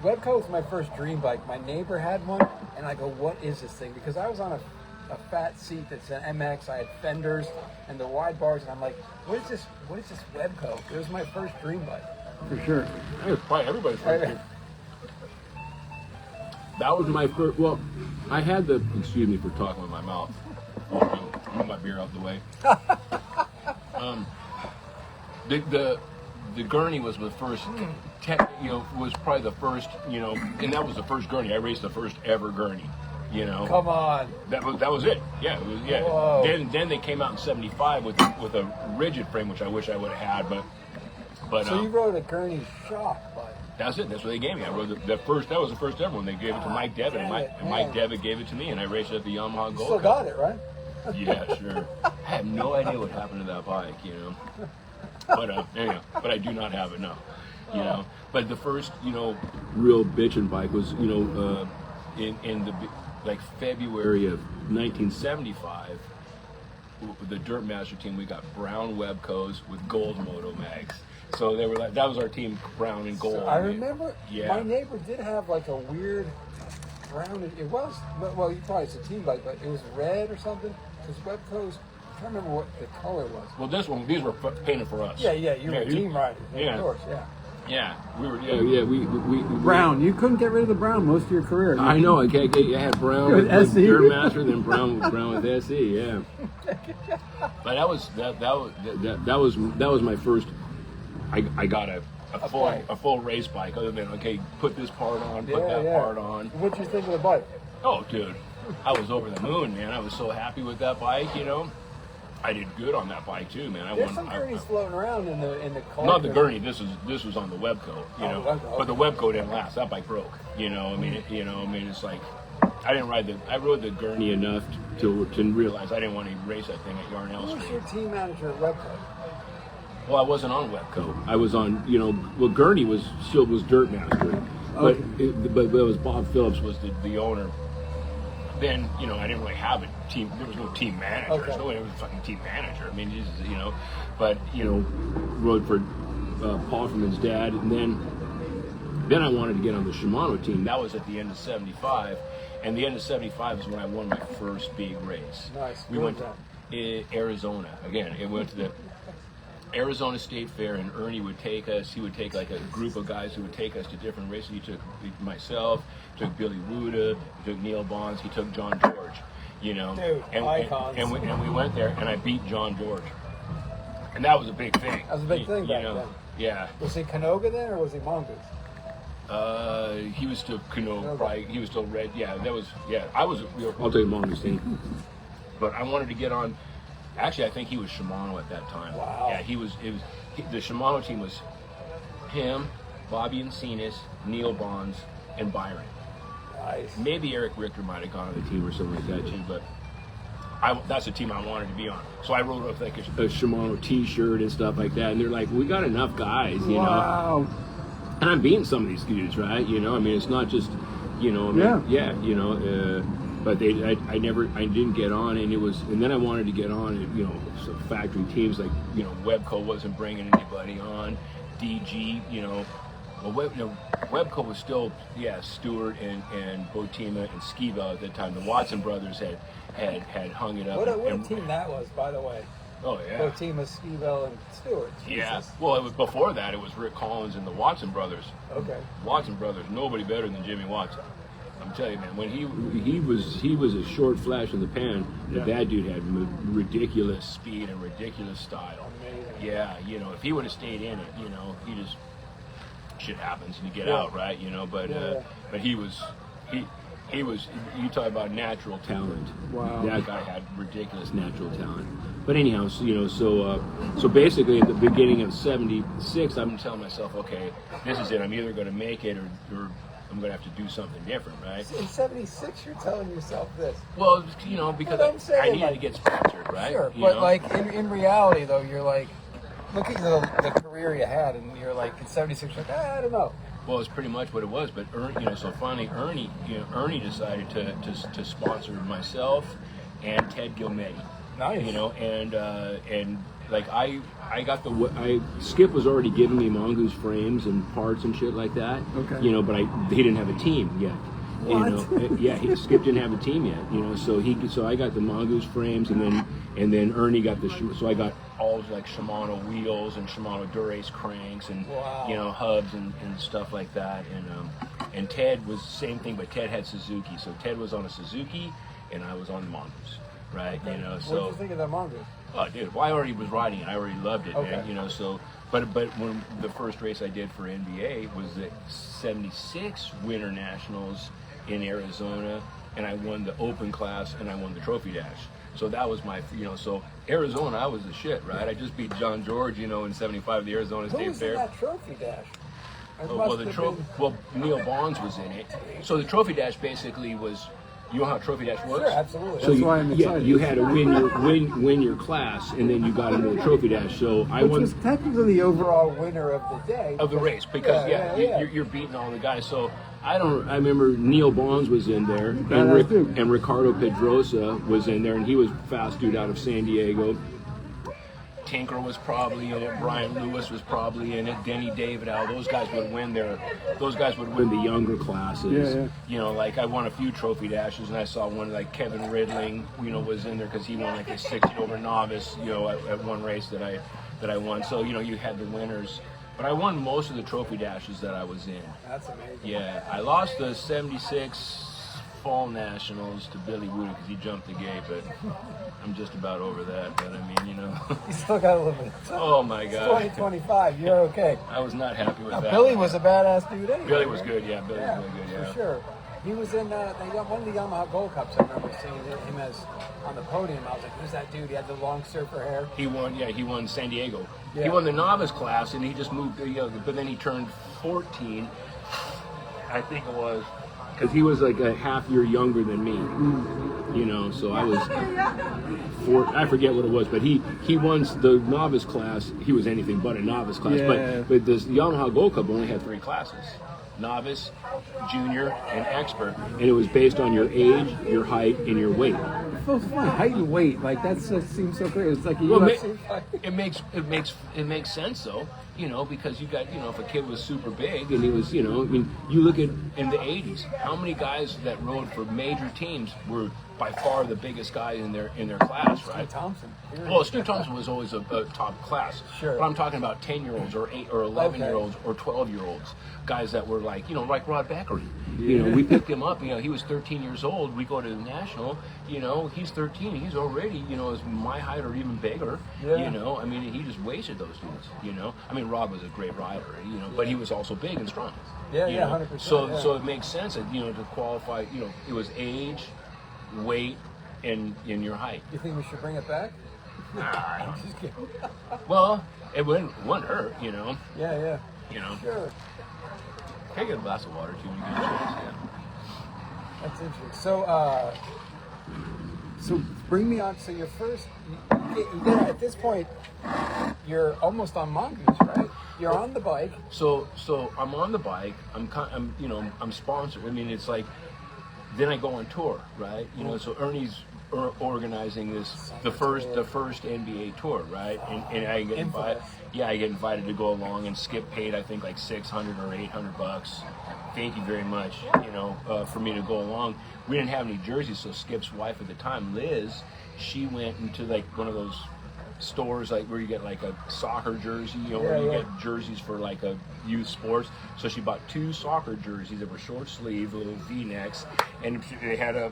B: Webco was my first dream bike. My neighbor had one, and I go, "What is this thing?" Because I was on a fat seat that's an MX. I had fenders and the wide bars, and I'm like, "What is this? What is this Webco?" It was my first dream bike. For sure.
A: It was probably everybody's first. That was my first. Well, I had the. Excuse me for talking with my mouth. Move my beer out the way. The gurney was the first. Was probably the first. And that was the first gurney. I raced the first ever gurney.
B: Come on.
A: That was it. Yeah, it was. Yeah.
B: Whoa.
A: Then they came out in '75 with a rigid frame, which I wish I would have had, but.
B: So you rode a gurney shock bike.
A: That's it. That's what they gave me. I rode the first. That was the first ever one. They gave it to Mike Devitt, and Mike Devitt gave it to me, and I raced it at the Yamaha Gold
B: Still
A: Cup.
B: got it, right?
A: Yeah, sure. I have no idea what happened to that bike. But anyhow, but I do not have it now. You know, but the first, you know, real bitchin' bike was, you know, in the like February of 1975. With the Dirt Master team, we got brown Webcos with gold Moto Mags. So they were like, that was our team, brown and gold.
B: So I remember,
A: yeah.
B: My neighbor did have like a weird brown. It was, well, you probably it's a team bike, but it was red or something. Because Webcos, I can't remember what the color was.
A: Well, these were painted for us.
B: Yeah, you were team riders, of course, yeah.
A: Yeah, we were. Yeah, we
B: brown. You couldn't get rid of the brown most of your career.
A: I know. I had brown with Dirt Master, then brown with SE. Yeah. But that was my first. I got a full race bike. Other than put this part on, put that part on.
B: What'd you think of the bike?
A: Oh, dude, I was over the moon, man. I was so happy with that bike. You know. I did good on that bike too, man.
B: There's some gurneys floating around in the car.
A: Not the gurney. This was on the Webco, you know.
B: Webco, okay.
A: But the Webco didn't last. That bike broke. You know. I mean, it's like I rode the gurney enough to realize I didn't want to race that thing at Yarnell Street.
B: Who was your team manager at Webco?
A: Well, I wasn't on Webco. I was on, you know. Well, Gurney was Dirt Master, but it was Bob Phillips was the owner. Then, you know, I didn't really have a team. There was no team manager.
B: Okay.
A: There's nobody was a fucking team manager. I mean, just, you know, but, you know, rode for Paul Freeman's dad. And then I wanted to get on the Shimano team. That was at the end of 75. And the end of 75 is when I won my first big race.
B: Nice.
A: We went to Arizona. Again, it went to the Arizona State Fair, and Ernie would take us. He would take like a group of guys who would take us to different races. He took myself, took Billy Wuda, he took Neil Bonds, he took John George. You know,
B: dude, icons.
A: And we went there, and I beat John George, and that was a big thing.
B: That was a big thing back then.
A: Yeah.
B: Was he Canoga then, or was he Mongoose?
A: He was still Canoga. Right? He was still red. Yeah, that was. Yeah, I'll tell you Mongoose thing. But I wanted to get on. Actually, I think he was Shimano at that time.
B: Wow.
A: Yeah, the Shimano team was him, Bobby Encinas, Neil Bonds, and Byron.
B: Nice.
A: Maybe Eric Richter might have gone on the team or something like that too, but that's the team I wanted to be on. So I wrote up like a Shimano T-shirt and stuff like that, and they're like, "We got enough guys, you know." And I'm beating some of these dudes, right? You know, I mean, it's not just, you know, you know. But I didn't get on, and then I wanted to get on, you know, some factory teams like, you know, Webco wasn't bringing anybody on, DG, you know, well, Webco was still, Stewart and Botima and Skiba at the time. The Watson brothers had hung it up.
B: What a team that was, by the way.
A: Oh yeah.
B: Botima, Skiba, and Stewart. Jesus.
A: Yeah. Well, it was before that. It was Rick Collins and the Watson brothers.
B: Okay.
A: Watson brothers, nobody better than Jimmy Watson. I'm telling you, man, when he was a short flash in the pan, that dude had ridiculous speed and ridiculous style.
B: Amazing.
A: Yeah, you know, if he would have stayed in it, you know, shit happens and you get out, right? You know, but he was. You talk about natural talent.
B: Wow.
A: That guy had ridiculous natural talent. But anyhow, so basically at the beginning of '76, I'm telling myself, okay, this is it. I'm either going to make it or I'm going to have to do something different, right?
B: In '76, you're telling yourself this.
A: Well, you know, because I needed to get sponsored, right?
B: Sure,
A: you
B: but
A: know?
B: like in reality, though, you're like looking at the career you had, and you're like in '76, you're like, I don't know.
A: Well, it's pretty much what it was. But so finally, Ernie decided to sponsor myself and Ted Gilmetti.
B: Nice.
A: You know, and like I got Skip was already giving me Mongoose frames and parts and shit like that.
B: Okay.
A: You know, but he didn't have a team yet.
B: What?
A: You know, Skip didn't have a team yet. You know, so I got the Mongoose frames, and then Ernie got so I got all like Shimano wheels and Shimano Durace cranks and you know hubs and stuff like that. And Ted was the same thing, but Ted had Suzuki. So Ted was on a Suzuki, and I was on the Mongoose. Right, you know, so.
B: What did you think of that Mongoose?
A: Oh, dude, well, I already was riding it. I already loved it,
B: okay.
A: Man. You know, so. But when the first race I did for NBA was the '76 Winter Nationals in Arizona, and I won the Open class and I won the Trophy Dash. So that was my, you know, so Arizona, I was the shit, right? I just beat John George, you know, in '75 at the Arizona State Fair.
B: Who was in that Trophy Dash?
A: Well, Neil Bonds was in it. So the Trophy Dash basically was You know how trophy dash works?
C: Sure, absolutely.
B: That's why I'm excited.
A: You had to win your class, and then you got into the trophy dash. So I
C: Which
A: won
C: was technically the overall winner of the day.
A: of the race because you're beating all the guys. So I remember Neil Bonds was in there, and Ricardo Pedrosa was in there, and he was a fast dude out of San Diego. Tinker was probably in it. Brian Lewis was probably in it. Denny Davidow. Those guys would win the younger classes.
B: Yeah.
A: You know, like I won a few trophy dashes, and I saw one like Kevin Ridling. You know, was in there because he won like a 60 over novice. You know, at one race that I won. So you know, you had the winners. But I won most of the trophy dashes that I was in.
C: That's amazing.
A: Yeah, I lost the 76 Fall Nationals to Billy Wooten because he jumped the gate, but I'm just about over that. But I mean, you know.
C: You still got a little bit of time.
A: Oh my God.
C: 2025, you're okay.
A: I was not happy with that.
C: Billy was a badass dude anyway.
A: Billy was good, yeah. Billy was really good, yeah.
C: For sure. He was in, they got one of the Yamaha Gold Cups. I remember seeing him as on the podium. I was like, who's that dude? He had the long surfer hair.
A: He won San Diego.
C: Yeah.
A: He won the novice class, and he just moved, but then he turned 14, I think it was, because he was like a half year younger than me. You know, so I was I forget what it was, but he won the novice class. He was anything but a novice class.
B: Yeah.
A: But this Yamaha Gold Cup only had 3 classes: novice, junior, and expert. And it was based on your age, your height, and your weight.
B: So fun. Height and weight, like that seems so great. It's like a
A: Well,
B: UFC fight.
A: it makes sense though, you know, because you got, you know, if a kid was super big and he was, you know, I mean, you look at in the 80s, how many guys that rode for major teams were by far the biggest guy in their class, right?
C: Stu Thompson.
A: Well, Stu Thompson was always a top class.
C: Sure.
A: But I'm talking about 10-year-olds or 8 or 11-year-olds or 12-year-olds, guys that were like, you know, like Rod Beckery. You know, we picked him up. You know, he was 13 years old. We go to the national. You know, he's 13. He's already, you know, is my height or even bigger.
C: Yeah.
A: You know, I mean, he just wasted those dudes. You know, I mean, Rod was a great rider. You know, but he was also big and strong.
C: Yeah,
A: you
C: yeah,
A: know?
C: 100%.
A: So it makes sense that, you know, to qualify. You know, it was age, weight, and in your height.
C: You think we should bring it back? I'm just kidding.
A: Well, it wouldn't hurt, you know.
C: Yeah.
A: You know.
C: Sure.
A: Take a glass of water too when you get a chance. Yeah.
C: That's interesting. So bring me on. So your first, you get, at this point, you're almost on Mongoose, right? You're on the bike.
A: So I'm on the bike. I'm sponsored. I mean, it's like, then I go on tour, right? You know, so Ernie's organizing the first NBA tour, right? And I get invited. Yeah, I get invited to go along, and Skip paid I think like $600 or $800. Thank you very much, you know, for me to go along. We didn't have any jerseys, so Skip's wife at the time, Liz, she went into like one of those stores like where you get like a soccer jersey, you know, where you get jerseys for like a youth sports. So she bought 2 soccer jerseys that were short sleeve, little V-necks, and they had it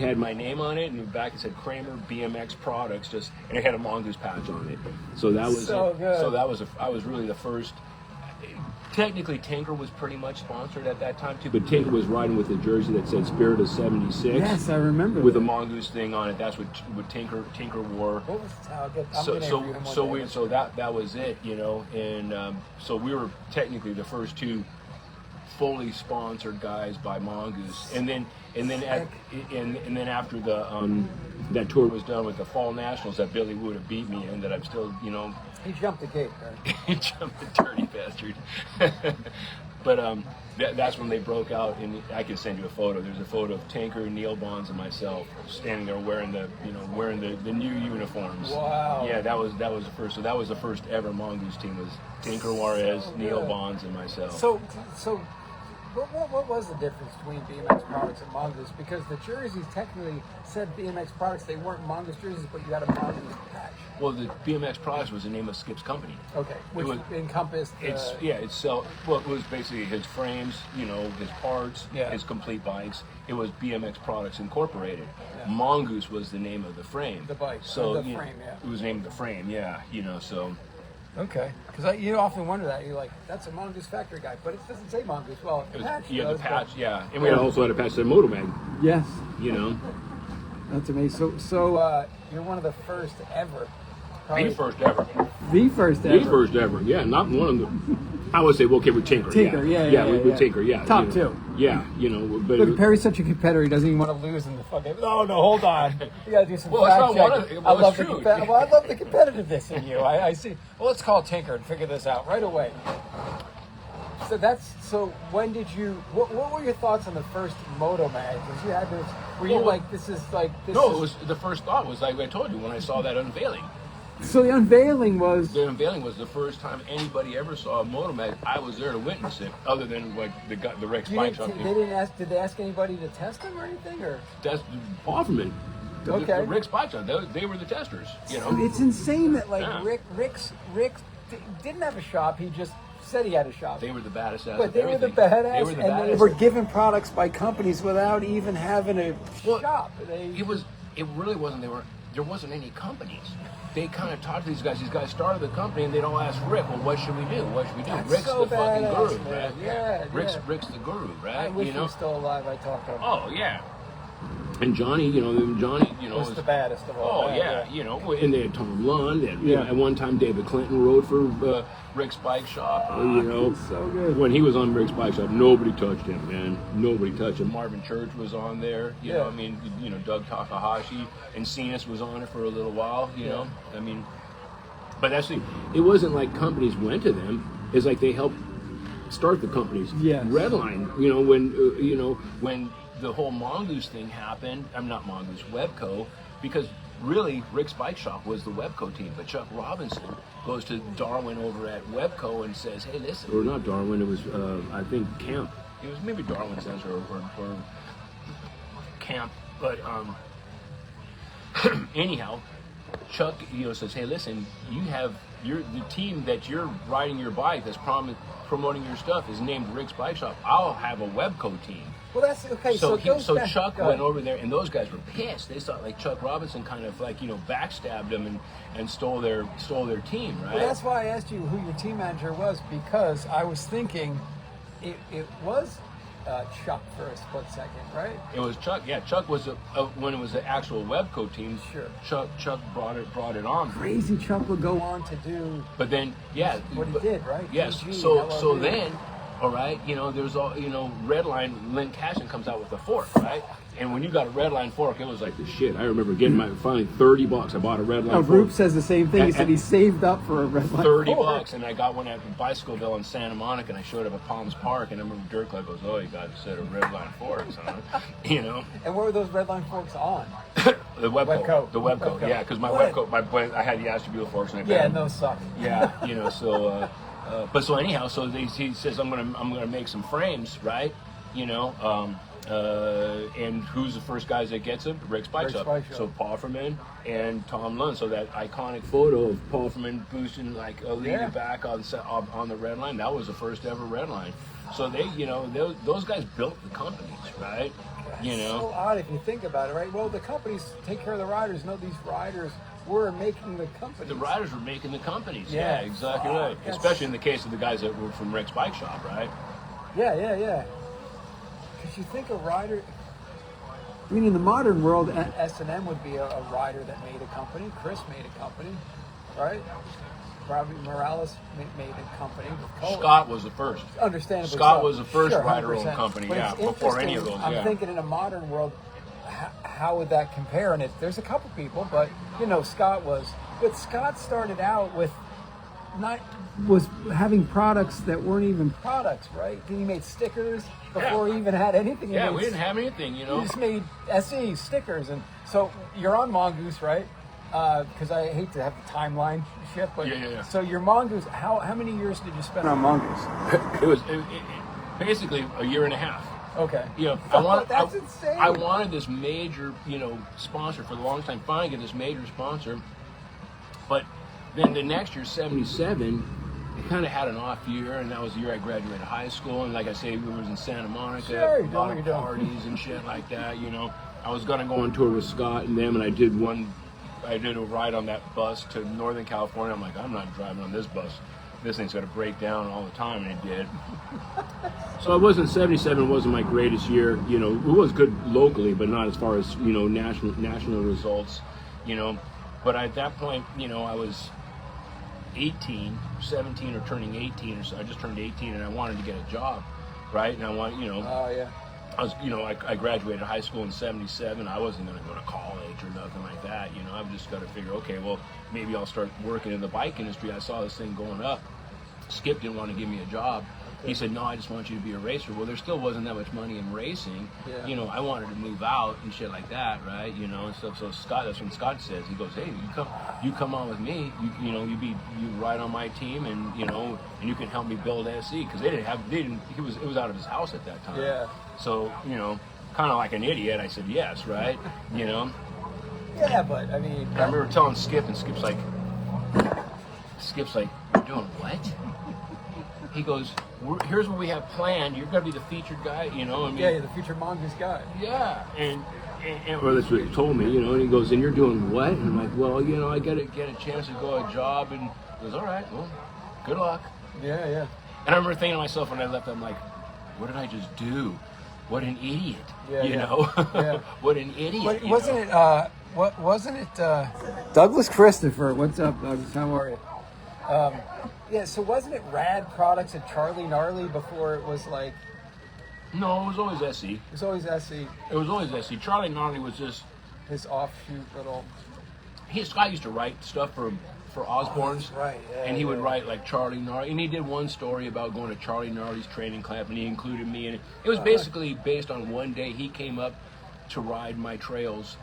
A: had my name on it, and in the back it said KRAMER BMX Products, and it had a Mongoose patch on it. So that was
C: so good.
A: So I was really the first. Technically, Tinker was pretty much sponsored at that time too, but Tinker was riding with a jersey that said Spirit of '76.
B: Yes, I remember.
A: With a Mongoose thing on it. That's what Tinker wore.
C: What was
A: That was it, you know, and so we were technically the first 2 fully sponsored guys by Mongoose, and then after the that tour was done with the Fall Nationals that Billy would have beat me in, that I'm still, you know.
C: He jumped the gate, right?
A: He jumped the dirty bastard. But that's when they broke out, and I can send you a photo. There's a photo of Tinker, Neil Bonds, and myself standing there wearing the new uniforms.
C: Wow.
A: Yeah, that was the first. So that was the first ever Mongoose team. Was Tinker Juarez, Neil Bonds, and myself.
C: So what was the difference between BMX Products and Mongoose? Because the jerseys technically said BMX Products. They weren't Mongoose jerseys, but you had a Mongoose patch.
A: Well, the BMX Products was the name of Skip's company.
C: Okay, which encompassed.
A: It was basically his frames, you know, his parts, his complete bikes. It was BMX Products Incorporated. Yeah. Mongoose was the name of the frame.
C: The bike.
A: So
C: the frame,
A: it was named the frame. Yeah, you know, so.
C: Okay, because you often wonder that. You're like, that's a Mongoose factory guy, but it doesn't say Mongoose. Well, the patch does,
A: the patch, and we also had a patch that said Motovag.
B: Yes.
A: You know.
B: That's amazing. So
C: you're one of the first ever.
A: The first ever.
B: The first ever.
A: The first ever. Yeah, not one of them. I would say, well, okay, with Tinker.
B: Tinker,
A: with Tinker, yeah.
B: Top
A: you know,
B: two.
A: Yeah, but
B: Look, Perry's such a competitor. He doesn't even want to lose in the fucking. No, hold on. You gotta do some fact checking. I love the competitiveness in you. I see. Well, let's call Tinker and figure this out right away. So when did you? What were your thoughts on the first Moto mag? Because you had this. Were you like, this is like this?
A: No, it was the first thought was like I told you when I saw that unveiling.
B: So the unveiling was
A: the first time anybody ever saw a Motomag. I was there to witness it, other than what the Rick Spike Shop.
C: They didn't ask. Did they ask anybody to test them or anything? Or
A: that's Hoffman.
C: Okay.
A: The Rick Spike Shop. They were the testers. You know.
B: It's insane that
C: Rick didn't have a shop. He just said he had a shop.
A: They were the baddest ass.
C: But they were the badass, and they were given products by companies without even having a shop.
A: It really wasn't. There wasn't any companies. They kind of talked to these guys. These guys started the company, and they'd all ask Rick, "Well, what should we do? What should we do?"
C: That's
A: Rick's
C: so
A: the fucking
C: badass,
A: guru,
C: man.
A: right?
C: Yeah,
A: Rick's the guru, right?
C: I wish he was still alive. I talked to him.
A: Oh yeah. And Johnny,
C: was the baddest of all.
A: Oh yeah, and they had Tom Lund. At one time, David Clinton rode for Rick Spike Shop.
B: So good.
A: When he was on Rick Spike Shop, nobody touched him, man. Nobody touched him. Marvin Church was on there. You know, I mean, Doug Takahashi and Cenas was on it for a little while. You know, I mean, but actually, it wasn't like companies went to them. It's like they helped start the companies.
B: Yes.
A: Redline. When the whole Mongoose thing happened, I'm not Mongoose, Webco, because really Rick Spike Shop was the Webco team, but Chuck Robinson goes to Darwin over at Webco and says, hey, listen. Or not Darwin, it was, I think, Camp. It was maybe Darwin says, or Camp, but anyhow, Chuck, says, hey, listen, the team that you're riding your bike that's promoting your stuff is named Rick's Bike Shop. I'll have a Webco team.
C: Well, that's okay.
A: So Chuck went over there, and those guys were pissed. They thought like Chuck Robinson kind of backstabbed them and stole their team, right?
C: Well, that's why I asked you who your team manager was, because I was thinking it was Chuck for a split second, right?
A: It was Chuck. Yeah, Chuck was when it was the actual Webco team.
C: Sure.
A: Chuck brought it on.
B: Crazy Chuck would go
C: on to do.
A: But then,
C: what he did, right?
A: Yes.
C: PG,
A: so then. All right, there's all, Redline, Lynn Cashin comes out with a fork, right? And when you got a Redline fork, it was like the shit. I remember getting finally $30. I bought a Redline fork.
B: Rube says the same thing. He said he saved up for a Redline
A: $30, and I got one at Bicycleville in Santa Monica, and I showed up at Palms Park, and I remember Dirk goes, oh, you got a set of Redline forks, huh?
C: And what were those Redline forks on?
A: The Webco. The Webco,
C: Webco.
A: yeah, because my Webco, I had the Astro forks, and
C: those suck.
A: Yeah, so... but so anyhow, he says I'm gonna make some frames, right? And who's the first guys that gets them? Rick Spike Shop. So Pofferman and Tom Lund. So that iconic photo of Pofferman boosting like a leader back on the red line. That was the first ever red line. So they, those guys built the companies, right?
C: It's so odd if you think about it, right? Well, the companies take care of the riders. No, these riders were making the companies.
A: The riders were making the companies. Yeah, exactly right. Especially in the case of the guys that were from Rick's Bike Shop, right?
C: Yeah. Because you think a rider.
B: I mean, in the modern world,
C: S&M would be a rider that made a company. Chris made a company, right? Robbie Morales made a company.
A: Scott was the first.
C: Understandably,
A: Scott was the first rider-owned company, before any of those.
C: I'm thinking in a modern world, how would that compare? And there's a couple people, but Scott was. But Scott started out with
B: was having products that weren't even
C: products, right? He made stickers before he even had anything.
A: Yeah, we didn't have anything,
C: He just made SE stickers, and so you're on Mongoose, right? Because I hate to have the timeline shift, but so your Mongoose, how many years did you spend on Mongoose?
A: It was basically a year and a half.
C: Okay.
A: That's
C: insane.
A: I wanted this major, sponsor for a long time. Finally, get this major sponsor, but then the next year, '77, I kind of had an off year, and that was the year I graduated high school. And like I say, we was in Santa Monica, a lot of parties and shit like that. I was gonna go on tour with Scott and them, and I did a ride on that bus to Northern California. I'm like, I'm not driving on this bus. This thing's gonna break down all the time, and it did. So '77 wasn't my greatest year. It was good locally, but not as far as national results. But at that point, I was 18, 17 or turning 18 or so. I just turned 18 and I wanted to get a job, right? And I want, you know,
C: Oh yeah.
A: I was, you know, I graduated high school in '77. I wasn't going to go to college or nothing like that. You know, I've just got to figure, okay, well, maybe I'll start working in the bike industry. I saw this thing going up. Skip didn't want to give me a job. He said, no, I just want you to be a racer. Well, there still wasn't that much money in racing.
C: Yeah.
A: You know, I wanted to move out and shit like that, right? You know, and stuff. So Scott, that's when Scott says, he goes, hey, you come on with me. You know, you ride on my team, and you know, and you can help me build SE, because it was out of his house at that time.
C: Yeah.
A: So, you know, kind of like an idiot, I said yes, right? You know.
C: Yeah, but I mean,
A: I remember telling Skip, and Skip's like, you're doing what? He goes, here's what we have planned. You're gonna be the featured guy, you know. I mean,
C: yeah, you're the future mongoose guy.
A: Yeah, and well, that's what he told me, you know. And he goes, and you're doing what? And I'm like, well, you know, I gotta get a chance to go a job. And he goes, all right, well, good luck.
C: Yeah, yeah.
A: And I remember thinking to myself when I left, I'm like, what did I just do? What an idiot,
C: Yeah,
A: you
C: yeah.
A: know?
C: Yeah.
A: What an idiot.
C: But
A: you
C: wasn't
A: know?
C: it Douglas Christopher? What's up, Douglas? How are you? Yeah, so wasn't it Rad Products at Charlie Gnarly before it was like?
A: No, it was always SE.
C: It was always SE.
A: It was always SE. Charlie Gnarly was just,
C: His offshoot little.
A: Scott used to write stuff for Osborne's.
C: Right, yeah,
A: and he would
C: yeah.
A: write like Charlie Gnarly. And he did one story about going to Charlie Gnarly's training camp, and he included me in it. It was basically based on one day he came up to ride my trails.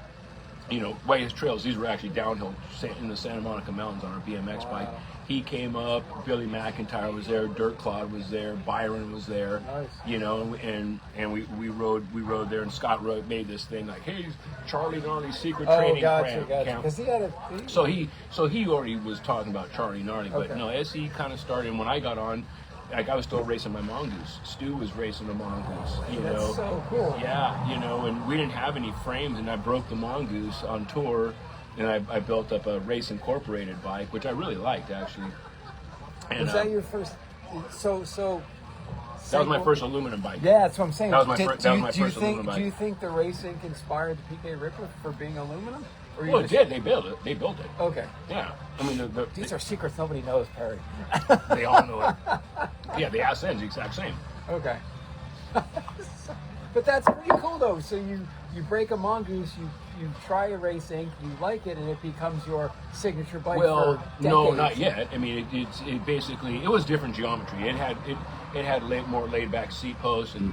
A: You know, by his trails, these were actually downhill in the Santa Monica Mountains on our BMX bike. He came up, Billy McIntyre was there, Dirk Claude was there, Byron was there.
C: Nice.
A: You know, and we rode there, and Scott made this thing like, hey, Charlie Gnarly's secret training
C: gotcha.
A: camp.
C: Because he had a.
A: So he already was talking about Charlie Gnarly, but
C: Okay.
A: no, SE kind of started. And when I got on, like, I was still racing my mongoose. Stu was racing the mongoose, you
C: That's
A: know.
C: so cool.
A: Yeah, you know, and we didn't have any frames, and I broke the mongoose on tour, and I built up a Race Incorporated bike, which I really liked, actually. And,
C: Was that your first? So.
A: that was my first aluminum bike.
C: Yeah, that's what I'm saying.
A: That was my first aluminum bike.
C: Do you think the Race Inc. inspired the PK Ripper for being aluminum? Or you
A: Well, it
C: just-
A: did. They built it.
C: Okay.
A: Yeah. I mean,
C: These are secrets nobody knows, Perry.
A: they all know it. Yeah, the ass end's the exact same.
C: Okay. But that's pretty cool, though. So you break a mongoose, you try a Race Inc., you like it, and it becomes your signature bike
A: Well,
C: for decades.
A: no, not yet. I mean, it basically, it was different geometry. It had more laid back seat posts, and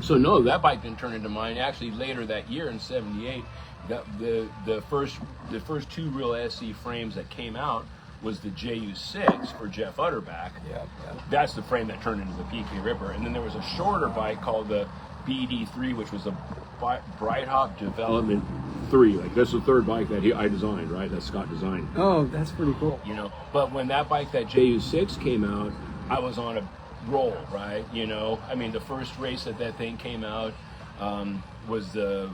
A: so no, that bike didn't turn into mine. Actually, later that year in '78, the first two real SE frames that came out was the JU6 for Jeff Utterback.
C: Yeah.
A: That's the frame that turned into the PK Ripper, and then there was a shorter bike called the BD3, which was a Brighthop Development 3. Like, that's the third bike that I designed, right? That Scott designed.
B: Oh, that's pretty cool.
A: You know, but when that JU6 came out, I was on a roll, right? You know, I mean, the first race that thing came out was the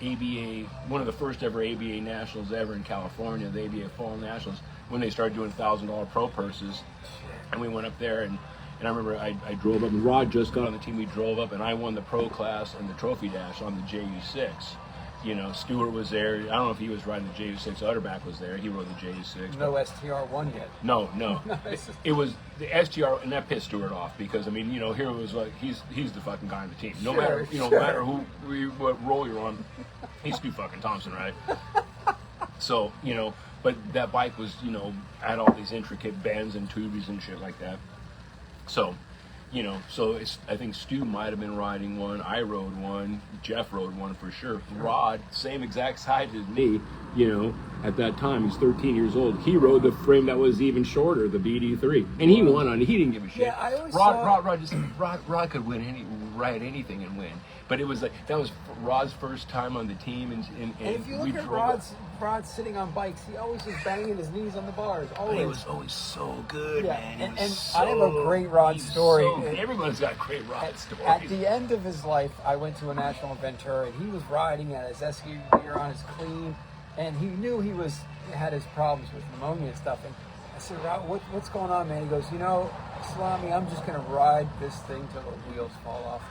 A: ABA, one of the first ever ABA Nationals ever in California, the ABA Fall Nationals, when they started doing $1,000 pro purses. And we went up there, and I remember I drove up, and Rod just got on the team. We drove up, and I won the pro class and the trophy dash on the JU6. You know, Stewart was there. I don't know if he was riding the JU6. Utterback was there. He rode the JU6.
C: No STR1 yet.
A: No.
C: Nice.
A: It was the STR, and that pissed Stewart off because, I mean, you know, here it was like he's the fucking guy on the team. No matter what role you're on, he's Stu fucking Thompson, right? So, you know, but that bike was, you know, had all these intricate bends and tubies and shit like that. So, you know, I think Stu might have been riding one. I rode one. Jeff rode one for sure. Rod, same exact size as me, you know, at that time. He's 13 years old. He rode the frame that was even shorter, the BD3. And he won on it. He didn't give a shit.
C: Yeah, I always saw...
A: Rod could ride anything and win. But it was like, that was Rod's first time on the team. And
C: if you look at Rod sitting on bikes, he always was banging his knees on the bars. Always.
A: He was always so good, man.
C: And I have a great Rod story.
A: Everyone's got great Rod stories.
C: At the end of his life, I went to a national event tour, and he was riding at his SQ gear on his clean, and he knew he had his problems with pneumonia and stuff. And I said, Rod, what's going on, man? He goes, you know, Salami, I'm just going to ride this thing till the wheels fall off.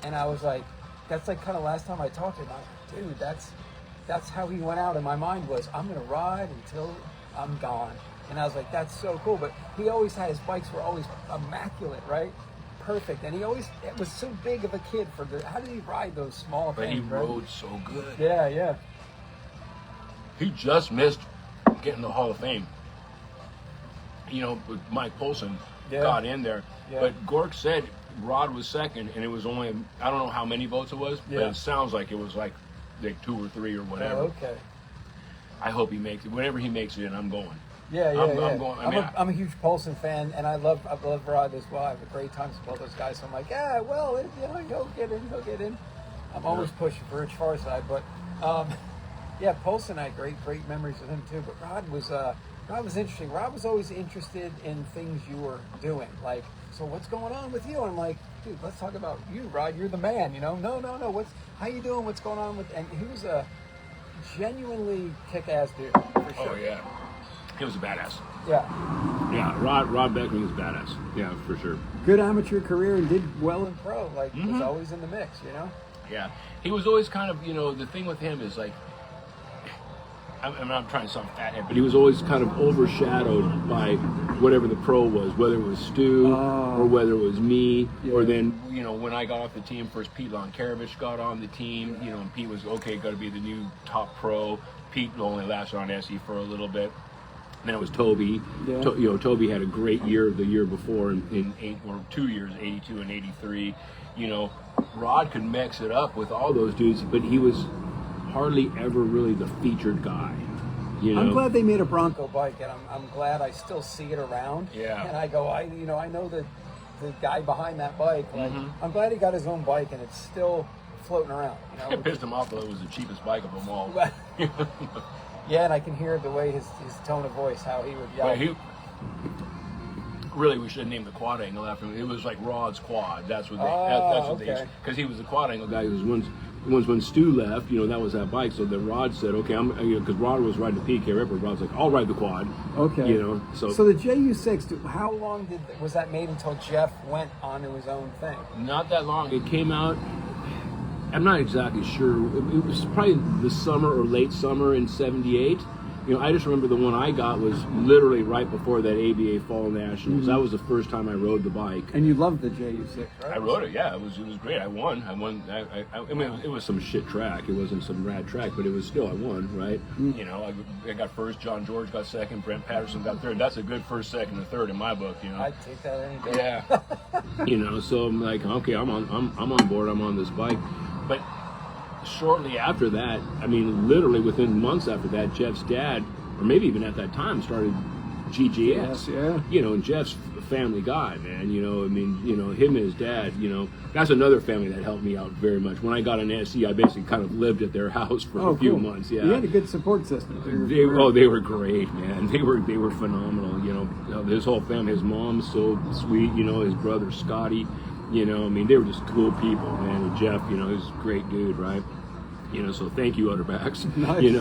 C: And I was like, that's like kind of last time I talked to him. I was like, dude, that's how he went out. And my mind was, I'm going to ride until I'm gone. And I was like, that's so cool. But he always had, his bikes were always immaculate, right? Perfect. And it was so big of a kid how did he ride those small
A: But
C: things?
A: he rode so good.
C: Yeah.
A: He just missed getting the Hall of Fame. Mike Polson got in there. Yeah. But Gork said Rod was second, and it was only, I don't know how many votes it was, but it sounds like it was like 2 or 3 or whatever.
C: Oh, okay.
A: I hope he makes it. Whenever he makes it in, I'm going.
C: Yeah.
A: I'm going.
C: I'm a huge Polson fan, and I love Rod as well. I have a great time with both those guys. So I'm like, he'll get in. I'm always pushing for Rich Farside, but Polson, I had great memories with him too. But Rod was interesting. Rod was always interested in things you were doing. Like, so what's going on with you? And I'm like, dude, let's talk about you, Rod. You're the man. No. How you doing? What's going on with? And he was a genuinely kick-ass dude, for sure.
A: Oh yeah. He was a badass.
C: Yeah.
A: Rod Beckman was badass. Yeah, for sure.
B: Good amateur career and did well
C: in pro. Like, was always in the mix,
A: Yeah. He was always kind of, the thing with him is like, I'm not trying to sound fathead, but he was always kind of overshadowed by whatever the pro was, whether it was Stu or whether it was me, or then, when I got off the team, first Pete Lonkarovich got on the team, and Pete was, got to be the new top pro. Pete only lasted on SE for a little bit. Then it was Toby. Yeah. Toby had a great year the year before in 2 years, 82 and 83. Rod could mix it up with all those dudes, but he was hardly ever really the featured guy.
B: I'm glad they made a Bronco
C: bike, and I'm glad I still see it around.
A: Yeah.
C: And I go, I know the guy behind that bike. Like, I'm glad he got his own bike, and it's still floating around.
A: It pissed him off though. It was the cheapest bike of them all.
C: Yeah, and I can hear the way his tone of voice, how he would yell.
A: Really, we should have named the quad angle after him. It was like Rod's quad. That's what they. That's what because he was the quad angle guy. He was once when Stu left, that was that bike. So then Rod said, "Okay, because Rod was riding the PK Ripper. Rod's like, I'll ride the quad."
B: Okay.
A: So
B: the JU6.
C: How long was that made until Jeff went onto his own thing?
A: Not that long. It came out. I'm not exactly sure. It was probably the summer or late summer in '78. I just remember the one I got was literally right before that ABA Fall Nationals. That was the first time I rode the bike.
B: And you loved the JU6, right?
A: I rode it, yeah. It was great. I won. I mean, it was some shit track. It wasn't some rad track, but it was still, I won, right? I got first. John George got second. Brent Patterson got third. That's a good first, second, and third in my book.
C: I'd take that any day.
A: Yeah. So I'm like, okay, I'm on board. I'm on this bike, but shortly after that, I mean, literally within months after that, Jeff's dad, or maybe even at that time, started GGS.
B: Yeah.
A: And Jeff's a family guy, man. Him and his dad, that's another family that helped me out very much. When I got an SE, I basically kind of lived at their house for a few months. Yeah.
B: You had a good support system.
A: They were great, man. They were phenomenal. His whole family, his mom's so sweet, his brother Scotty. They were just cool people, man. And Jeff, he's a great dude, right? So thank you, Utterbacks.
B: Nice.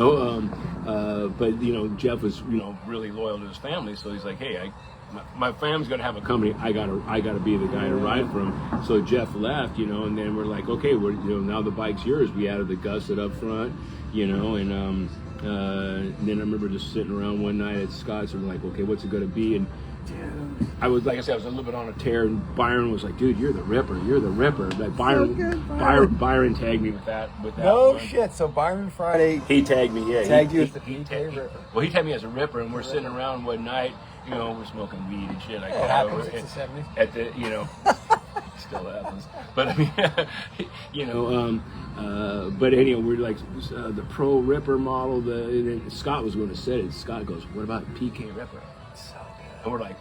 A: But Jeff was, really loyal to his family. So he's like, hey, my family's gonna have a company. I gotta be the guy to ride for him. So Jeff left, and then we're like, okay, now the bike's yours. We added the gusset up front, and then I remember just sitting around one night at Scott's and we're like, okay, what's it gonna be? And I was, like I said, I was a little bit on a tear, and Byron was like, dude, you're the Ripper. Like Byron tagged me with that
C: No
A: one.
C: shit. So Byron Friday,
A: he tagged me, yeah.
C: Tagged you as the PK Ripper.
A: Well, he tagged me as a Ripper, and we're sitting around one night, we're smoking weed and shit. Like,
C: it happens, it's the 70s.
A: At the, still happens. But I mean, but anyhow, we're like, the Pro Ripper model, and Scott was going to say it. Scott goes, what about PK Ripper? And we're like,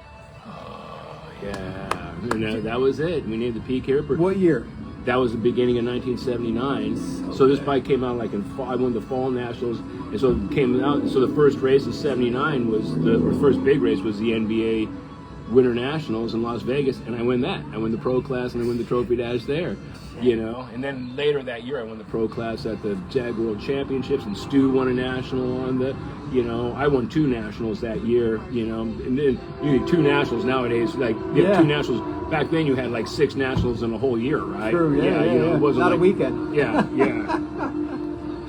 A: oh, yeah. And that was it. We named the PK Ripper.
B: What year?
A: That was the beginning of 1979. So this bike came out like in fall. I won the Fall Nationals. And so it came out. So the first race in 79 was the first big race was the NBA Winter Nationals in Las Vegas. And I won that. I won the pro class and I won the trophy dash there. And then later that year I won the pro class at the Jag World Championships, and Stu won a national on the, I won 2 nationals that year, and then you need 2 nationals nowadays, like, 2 nationals. Back then you had like 6 nationals in a whole year, right?
B: True, yeah.
A: It wasn't
B: not
A: like,
B: a weekend.
A: Yeah.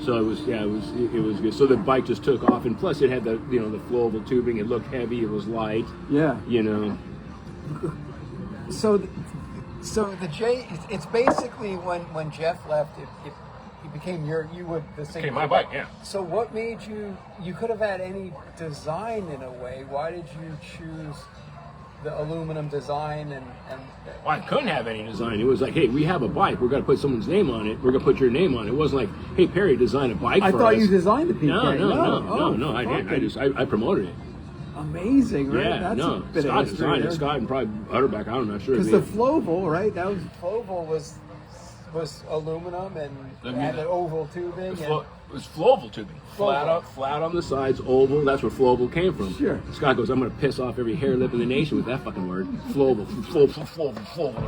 A: So it was good. So the bike just took off, and plus it had the the flowable tubing. It looked heavy. It was light.
B: Yeah.
C: So the J, it's basically when Jeff left, it became the same.
A: Became my bike, yeah.
C: So what made you could have had any design in a way. Why did you choose the aluminum design and
A: Well, I couldn't have any design. It was like, hey, we have a bike. We're going to put someone's name on it. We're going to put your name on it. It wasn't like, hey, Perry, design a bike
B: I
A: for
B: thought
A: us.
B: you designed the PK.
A: No, I didn't. I promoted it.
B: Amazing, right?
A: Yeah,
B: That's a bit
A: Scott
B: of history
A: designed it.
B: there.
A: Scott and probably Utterback, I'm not sure.
B: Because the Flowable, right? That was
C: Flowable was aluminum and had an oval tubing.
A: It was flowable tubing. Flat on the sides, oval. That's where flowable came from.
B: Sure.
A: Scott goes, I'm going to piss off every hair lip in the nation with that fucking word. Flowable,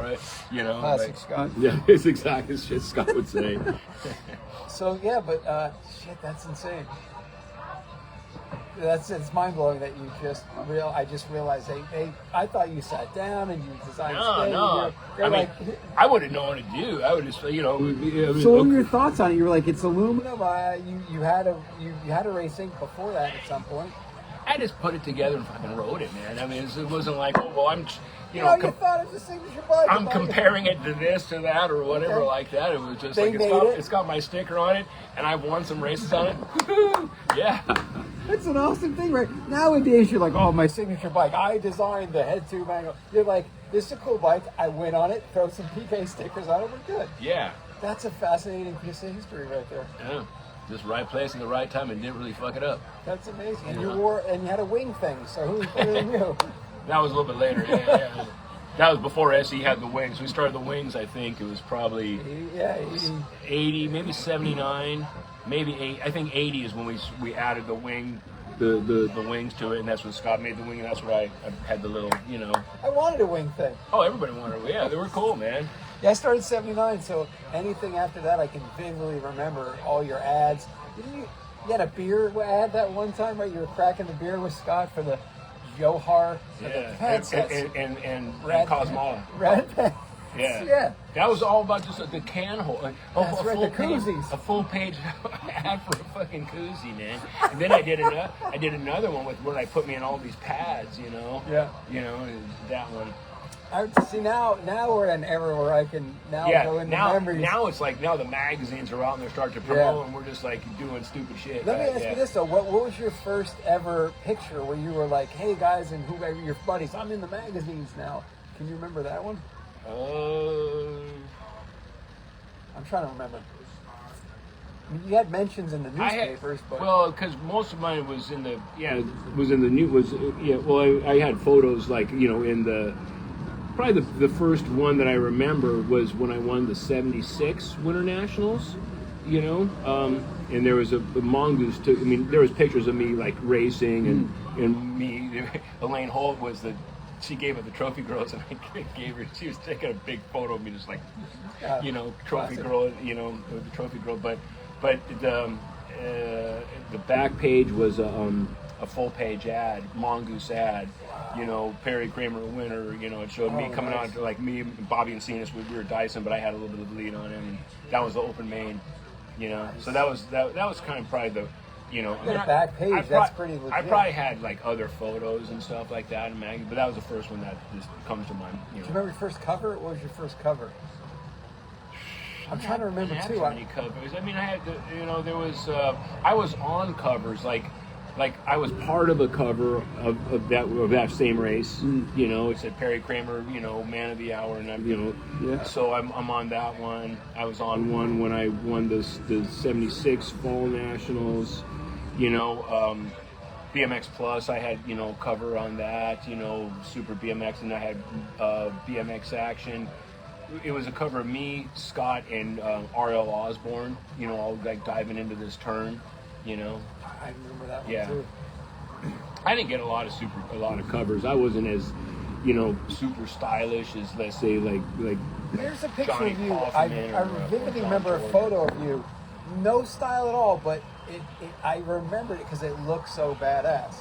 A: right?
C: Classic Scott.
A: Yeah, it's exactly shit Scott would say.
C: So yeah, but shit, that's insane. It's mind blowing that you I just realized I thought you sat down and you designed.
A: No. I wouldn't know what to do. I would just,
B: So what were your thoughts on it? You were like, it's aluminum.
C: You had a racing before that at some point.
A: I just put it together and fucking rode it, man. I mean, it wasn't like, oh, well, I'm,
C: you thought it was a signature bike.
A: I'm comparing it to this, to that, or whatever like that. It was just it's got my sticker on it, and I've won some races on it. Yeah.
B: That's an awesome thing, right? Nowadays, you're like, oh, my
C: Signature bike. I designed the head tube angle. You're like, this is a cool bike. I went on it, throw some PK stickers on it, we're good.
A: Yeah.
C: That's a fascinating piece of history right there.
A: Yeah. Just right place in the right time and didn't really fuck it up.
C: That's amazing. And you had a wing thing, so who knew?
A: That was a little bit later, yeah. That was before SE had the wings. We started the wings, I think it was probably 80, maybe 79, maybe 8. I think 80 is when we added the wing, the wings to it, and that's when Scott made the wing, and that's where I had the little,
C: I wanted a wing thing.
A: Oh, everybody wanted it. Yeah, they were cool, man.
C: Yeah, I started 79, so anything after that I can vividly remember all your ads. You had a beer ad that one time, right? You were cracking the beer with Scott for the Johar, the headsets.
A: And Cosmola.
C: Red Pen.
A: Yeah. That was all about just the can hole.
C: That's right, the koozies.
A: A full page ad for a fucking koozie, man. And then I did another one where I put me in all these pads,
C: Yeah.
A: That one.
C: See now we're in an era where I can go into memories.
A: Now it's like the magazines are out and they're starting to promote and we're just like doing stupid shit.
C: Let me ask you this though: what was your first ever picture where you were like, "Hey guys," and whoever your buddies, I'm in the magazines now? Can you remember that one? I'm trying to remember. I mean, you had mentions in the newspapers,
A: because most of mine was in the I had photos like in the. Probably the first one that I remember was when I won the 76 Winter Nationals, and there was a mongoose too. I mean, there was pictures of me like racing and me. Elaine Holt she gave it the trophy girls, and I gave her. She was taking a big photo of me, just like, trophy girl, with the trophy girl. But the back page was a full page ad, mongoose ad. Perry KRAMER winner. It showed me coming out, like me, Bobby and Cenas. We were Dyson, but I had a little bit of the lead on him, and that was the open main. So that was kind of probably the.
C: The back page, that's pretty legit.
A: I probably had like other photos and stuff like that in magazine, but that was the first one that just comes to mind.
C: Do you remember your first cover? What was your first cover? I'm trying to remember too.
A: How many covers? I mean, I had there was I was on covers like I was part of a cover of that same race. It said Perry KRAMER, man of the hour, and I'm So I'm on that one. I was on one when I won the 76 Fall Nationals. BMX Plus, I had cover on that. Super BMX, and I had BMX Action. It was a cover of me, Scott, and R.L. Osborne. All like diving into this turn.
C: I remember that one too.
A: I didn't get a lot of covers. I wasn't as, super stylish as, let's say, like.
C: Here's a picture
A: Johnny
C: of you.
A: Kaufman
C: I vividly remember a photo of you. No style at all, but I remembered it because it looked so badass.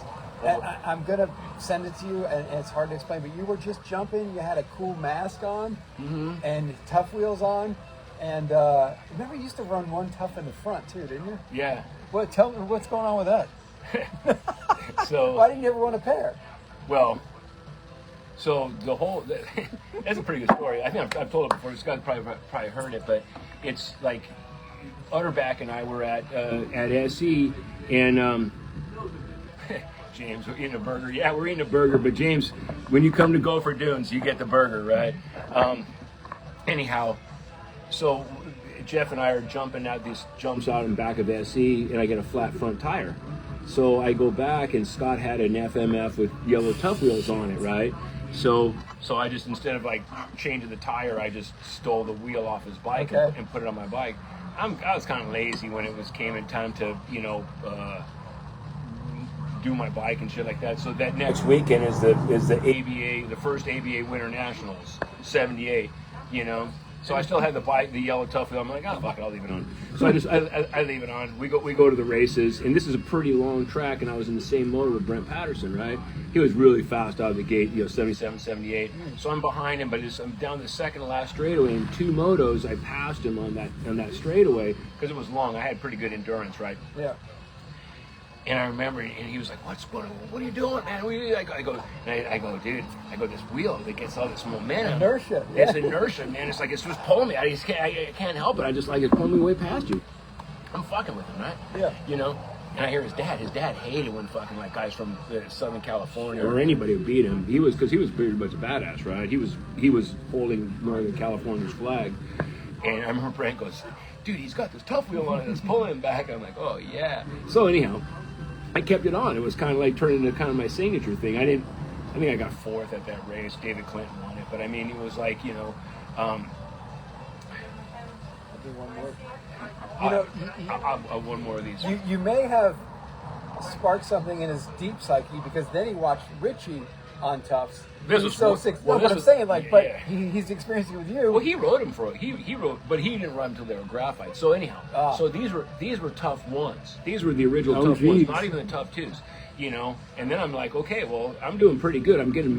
C: And I'm gonna send it to you, and it's hard to explain, but you were just jumping. You had a cool mask on, and tough wheels on. And remember, you used to run one tough in the front too, didn't you?
A: Yeah.
C: What? Tell me what's going on with that.
A: So
C: why didn't you ever run a pair?
A: Well, so the whole that's a pretty good story. I think I've told it before. This guy's probably heard it, but it's like Utterback and I were at SE, and James, we're eating a burger. Yeah, we're eating a burger, but James, when you come to Gopher Dunes, you get the burger, right? Anyhow, so Jeff and I are jumping out these jumps out in back of SE, and I get a flat front tire. So I go back, and Scott had an FMF with yellow tough wheels on it, right? So I just, instead of like changing the tire, I just stole the wheel off his bike and put it on my bike. I was kind of lazy when it came in time to, do my bike and shit like that. So that next weekend is the ABA, the first ABA Winter Nationals, 78, So I still had the bike, the yellow tough wheel. I'm like, oh fuck it, I'll leave it on. So I leave it on. We go to the races, and this is a pretty long track, and I was in the same motor with Brent Patterson, right? He was really fast out of the gate, 77, 78. So I'm behind him, but I'm down the second to last straightaway. In 2 motos, I passed him on that straightaway because it was long. I had pretty good endurance, right?
C: Yeah.
A: And I remember, and he was like, what are you doing, man? I go, dude, this wheel that gets all this momentum.
C: Inertia.
A: It's inertia, man. It's like, it's just pulling me. I can't help it. I just like, it's pulling me way past you. I'm fucking with him, right?
C: Yeah.
A: And I hear his dad hated when fucking like guys from Southern California or anybody would beat him. Because he was pretty much a badass, right? He was holding Northern California's flag. And I remember Brent goes, dude, he's got this tough wheel on it that's pulling him back. I'm like, oh yeah. So anyhow, I kept it on. It was kind of like turning into kind of my signature thing. I think I got 4th at that race. David Clinton won it, but I mean, it was like,
C: I'll do one more.
A: I'll one more of these.
C: You may have sparked something in his deep psyche, because then he watched Richie on Tufts.
A: This was so
C: sick.
A: well,
C: no, but I'm saying, like,
A: yeah,
C: but
A: yeah.
C: he's experiencing it with you.
A: Well, he rode him he rode, but he didn't run until they were graphite. So anyhow, so these were tough ones. These were the original tough ones, not even the tough 2s. And then I'm like, okay, well, I'm doing pretty good. I'm getting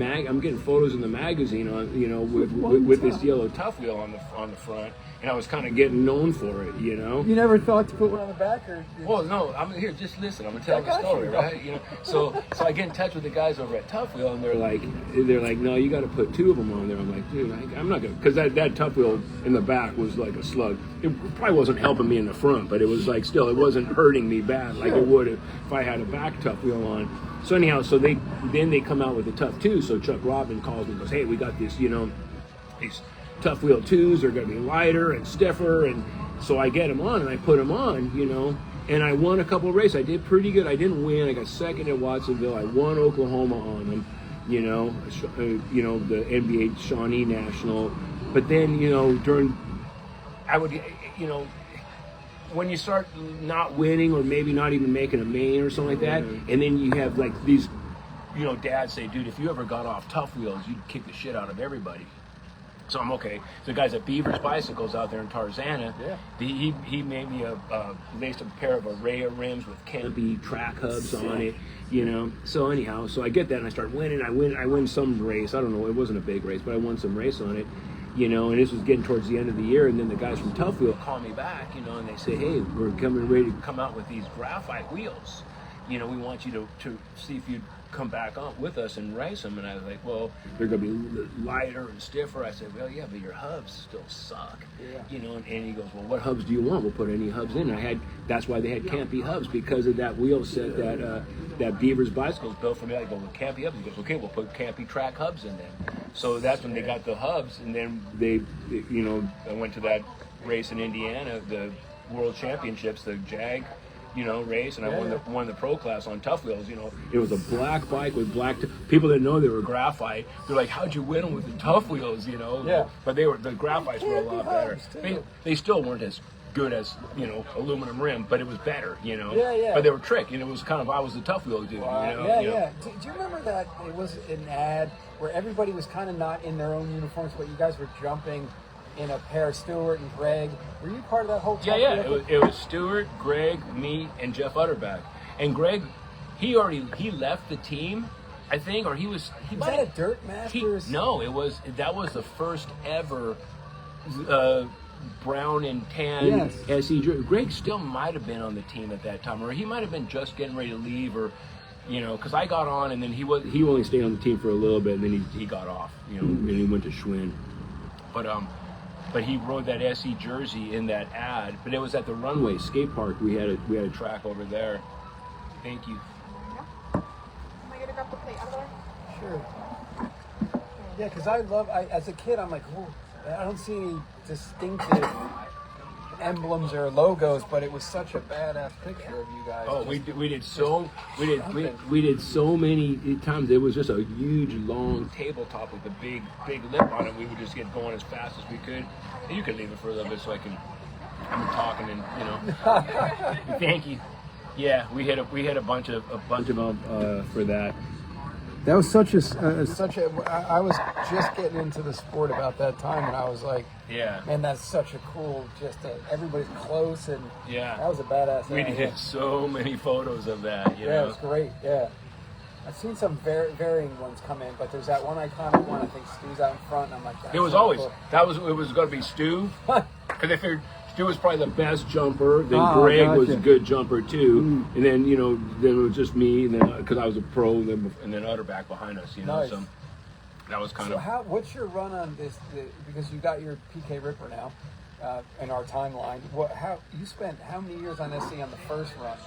A: photos in the magazine on, with this yellow tough wheel on the front, and I was kind of getting known for it,
C: You never thought to put one on the back, or?
A: Well, no, I'm here. Just listen. I'm gonna tell the story, right? So I get in touch with the guys over at Tough Wheel, and they're like, no, you got to put 2 of them on there. I'm like, dude, I'm not gonna, because that Tough Wheel in the back was like a slug. It probably wasn't helping me in the front, but it was like still, it wasn't hurting me bad like it would if I had a back Tough Wheel on. So anyhow, so they come out with the Tough 2. So Chuck Robin calls me and goes, hey, we got this, these Tough Wheel 2s are going to be lighter and stiffer, and so I get them on and I put them on, and I won a couple of races. I did pretty good. I didn't win. I got second at Watsonville. I won Oklahoma on them, the NBA Shawnee National. But then, when you start not winning or maybe not even making a main or something like that, and then you have like these, dads say, dude, if you ever got off Tough Wheels, you'd kick the shit out of everybody. So I'm okay. The guys at Beaver's Bicycles out there in Tarzana, he made me laced a pair of Araya rims with Campy track hubs on it, So anyhow, so I get that and I start winning. I win some race. I don't know. It wasn't a big race, but I won some race on it, And this was getting towards the end of the year, and then the guys from Tough Wheel call me back, and they say, hey, we're ready to come out with these graphite wheels. We want you to see if you'd come back on with us and race them. And I was like, well, they're going to be lighter and stiffer. I said, well, yeah, but your hubs still suck. Yeah. And he goes, well, what hubs do you want? We'll put any hubs in. That's why they had Campy hubs, because of that wheel set that Beaver's Bicycles built for me. I go, well, Campy hubs. He goes, okay, we'll put Campy track hubs in there. So that's when they got the hubs, and then I went to that race in Indiana, the World Championships, the JAG, race, and I won the pro class on Tough Wheels. It was a black bike with black. People didn't know they were graphite. They're like, "How'd you win them with the Tough Wheels?"
C: Yeah.
A: But the graphites were a lot better. They still weren't as good as aluminum rim, but it was better.
C: Yeah.
A: But they were trick. It was kind of, I was the Tough Wheel dude.
C: Yeah. Do you remember that it was an ad where everybody was kind of not in their own uniforms, but you guys were jumping in a pair, Stewart and Greg? Were you part of that whole time?
A: Yeah. It was Stewart, Greg, me, and Jeff Utterback. And Greg, he left the team, I think, or was that
C: a Dirt Masters?
A: No, that was the first ever brown and tan
B: Yes.
A: SE jersey. Greg still might have been on the team at that time, or he might have been just getting ready to leave, or because I got on and then he only stayed on the team for a little bit, and then he got off, and he went to Schwinn. But he rode that SE jersey in that ad. But it was at the Runway skate park. We had a track over there. Thank you.
D: Am I gonna grab the plate out of there?
C: Sure. Yeah, because as a kid, I'm like, oh, I don't see any distinctive emblems or logos, but it was such a badass picture of you guys.
A: Oh, we did so many times. It was just a huge long tabletop with a big lip on it. We would just get going as fast as we could. And you could leave it for a little bit so I'm talking and Thank you. Yeah, we had a bunch of them for that.
B: That was such a
C: I was just getting into the sport about that time, and I was like,
A: yeah,
C: man, that's such a cool, everybody's close, and
A: yeah,
C: that was a badass.
A: We did so many photos of that. You know?
C: It was great. Yeah, I've seen some varying ones come in, but there's that one iconic one. I think Stu's out in front, and I'm like,
A: it was always cool. It was going to be Stu, because I figured Stu was probably the best jumper. Then Greg was a good jumper too, and then then it was just me, and then because I was a pro, and then Utterback behind us.
C: Nice.
A: So that was kind
C: of. What's your run on this? Because you got your PK Ripper now in our timeline. You spent how many years on SC on the first run?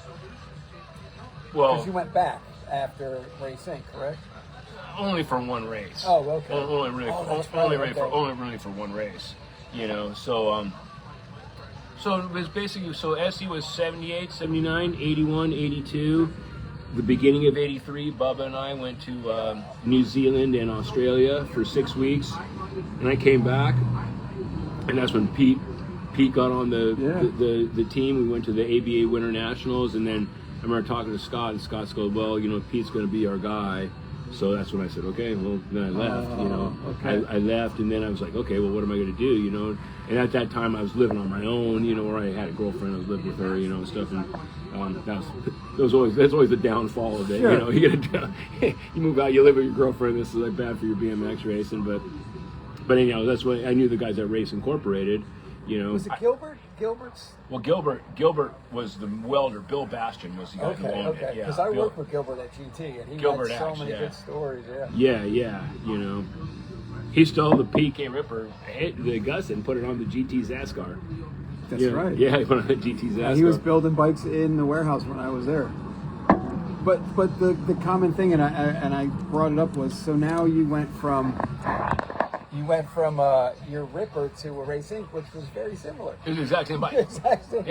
A: Well,
C: because you went back after Race Inc., correct?
A: Only for one race.
C: Oh, okay.
A: Only really for one race. So it was basically, SC was 78, 79, 81, 82. The beginning of 83, Bubba and I went to New Zealand and Australia for 6 weeks. And I came back, and that's when Pete got on the team. We went to the ABA Winter Nationals, and then I remember talking to Scott, and Scott goes, well, Pete's going to be our guy. So that's when I said, okay, well, then I left,
B: Okay.
A: I left, and then I was like, okay, well, what am I going to do, And at that time, I was living on my own, where I had a girlfriend, I was living with her, and stuff, and that's always the downfall of it,
B: Sure.
A: You move out, you live with your girlfriend, this is like bad for your BMX racing, but anyhow, that's when I knew the guys at Race Incorporated,
C: Was it Gilbert? Gilbert's?
A: Well, Gilbert was the welder. Bill Bastian was the guy who owned it.
C: Because I worked with Gilbert at GT, and he had so many good stories.
A: Yeah. He stole the PK Ripper, hit the Gus, and put it on the GT Zascar.
B: That's right.
A: Yeah, he put it on the GT Zascar.
B: He was building bikes in the warehouse when I was there. But the common thing, and I brought it up, was so now you went from your Ripper to a Race Inc., which was very similar.
A: It was the exact same bike. Yeah,